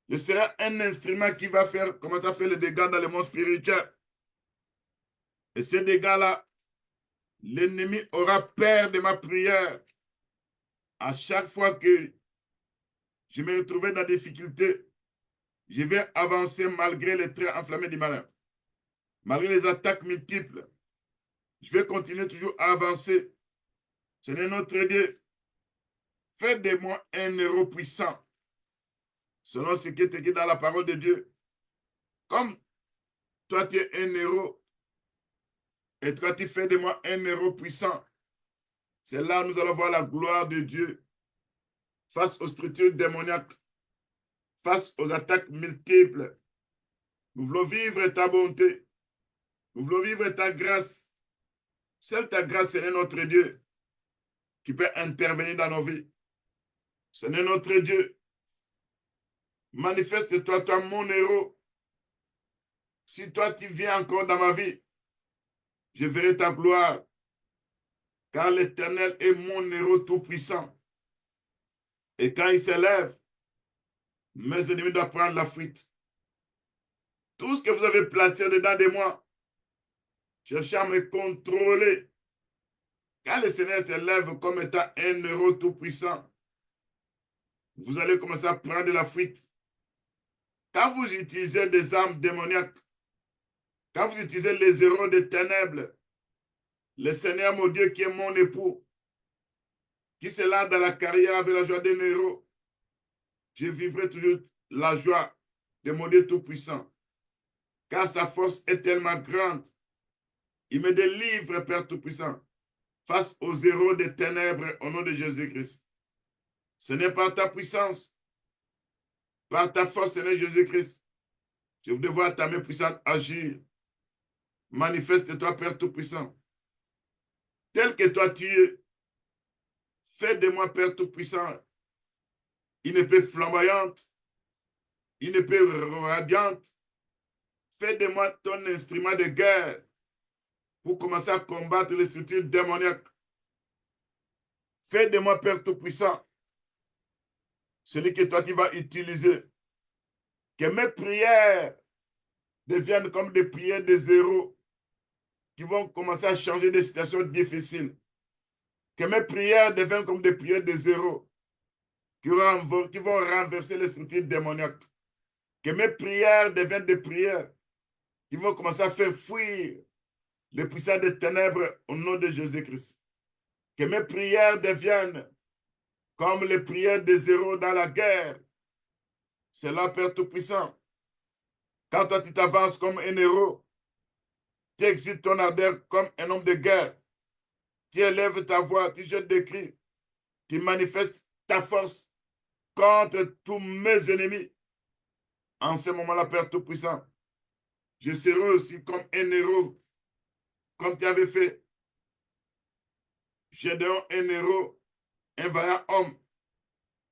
Je serai un instrument qui va commencer à faire les dégâts dans le monde spirituel. Et ces dégâts-là, l'ennemi aura peur de ma prière. À chaque fois que je me retrouvais dans des difficultés, je vais avancer malgré les traits enflammés du malin. Malgré les attaques multiples, je vais continuer toujours à avancer. Seigneur notre Dieu, fais de moi un héros puissant, selon ce qui est écrit dans la parole de Dieu. Comme toi, tu es un héros, et toi, tu fais de moi un héros puissant. C'est là où nous allons voir la gloire de Dieu face aux structures démoniaques, face aux attaques multiples. Nous voulons vivre ta bonté. Nous voulons vivre ta grâce. Seule ta grâce, Seigneur notre Dieu, qui peut intervenir dans nos vies. Seigneur notre Dieu, manifeste-toi, toi mon héros. Si toi tu viens encore dans ma vie, je verrai ta gloire, car l'Éternel est mon héros tout-puissant. Et quand il s'élève, mes ennemis doivent prendre la fuite. Tout ce que vous avez placé dedans de moi, cherchez à me contrôler. Quand le Seigneur s'élève comme étant un héros tout-puissant, vous allez commencer à prendre la fuite. Quand vous utilisez des armes démoniaques, quand vous utilisez les héros des ténèbres, le Seigneur, mon Dieu, qui est mon époux, qui se lance dans la carrière avec la joie d'un héros, je vivrai toujours la joie de mon Dieu Tout-Puissant. Car sa force est tellement grande. Il me délivre, Père Tout-Puissant, face aux héros des ténèbres au nom de Jésus-Christ. Ce n'est pas ta puissance, par ta force, Seigneur Jésus-Christ. Je voudrais voir ta main puissante agir. Manifeste-toi, Père Tout-Puissant. Tel que toi tu es, fais de moi, Père Tout-Puissant, une épée flamboyante, une épée radiante. Fais de moi ton instrument de guerre pour commencer à combattre les structures démoniaques. Fais de moi, Père Tout-Puissant, celui que toi tu vas utiliser. Que mes prières deviennent comme des prières des héros qui vont commencer à changer des situations difficiles. Que mes prières deviennent comme des prières des héros qui vont renverser les structures démoniaques. Que mes prières deviennent des prières qui vont commencer à faire fuir les puissants des ténèbres au nom de Jésus-Christ. Que mes prières deviennent comme les prières des héros dans la guerre. C'est là, Père Tout-Puissant. Quand toi, tu t'avances comme un héros, tu excites ton ardeur comme un homme de guerre. Tu élèves ta voix, tu jettes des cris, tu manifestes ta force contre tous mes ennemis. En ce moment-là, Père Tout-Puissant, je serai aussi comme un héros, comme tu avais fait. Gédéon, un héros, un vaillant homme.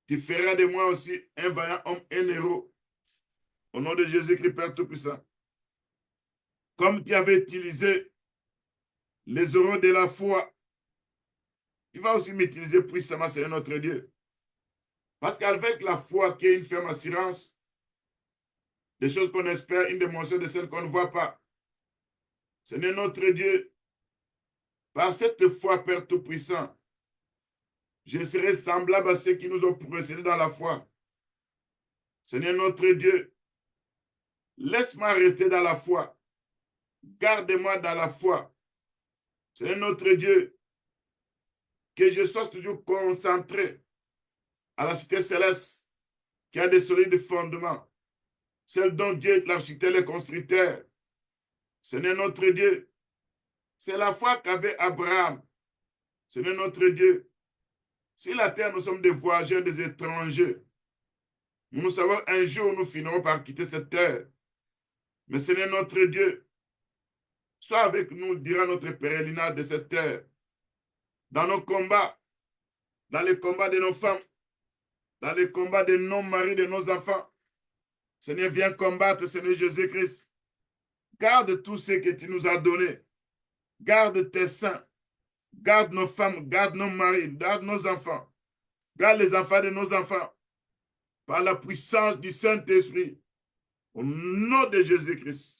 Tu feras de moi aussi un vaillant homme, un héros. Au nom de Jésus-Christ, Père Tout-Puissant. Comme tu avais utilisé les héros de la foi, tu vas aussi m'utiliser puissamment, Seigneur notre Dieu. Parce qu'avec la foi qui est une ferme assurance, des choses qu'on espère, une démonstration de celles qu'on ne voit pas. Seigneur notre Dieu, par cette foi, Père Tout-Puissant, je serai semblable à ceux qui nous ont précédés dans la foi. Seigneur notre Dieu, laisse-moi rester dans la foi. Garde-moi dans la foi. Seigneur notre Dieu, que je sois toujours concentré à la cité céleste qui a des solides fondements, celle dont Dieu est l'architecte et le constructeur. Seigneur notre Dieu, c'est la foi qu'avait Abraham. Seigneur notre Dieu, Sur la terre, nous sommes des voyageurs, des étrangers. Nous savons un jour, nous finirons par quitter cette terre. Mais Seigneur notre Dieu, sois avec nous durant notre pèlerinage de cette terre, dans nos combats, dans les combats de nos femmes, dans les combats de nos maris, de nos enfants. Seigneur, viens combattre, Seigneur Jésus-Christ. Garde tout ce que tu nous as donné. Garde tes saints. Garde nos femmes, garde nos maris, garde nos enfants. Garde les enfants de nos enfants. Par la puissance du Saint-Esprit. Au nom de Jésus-Christ.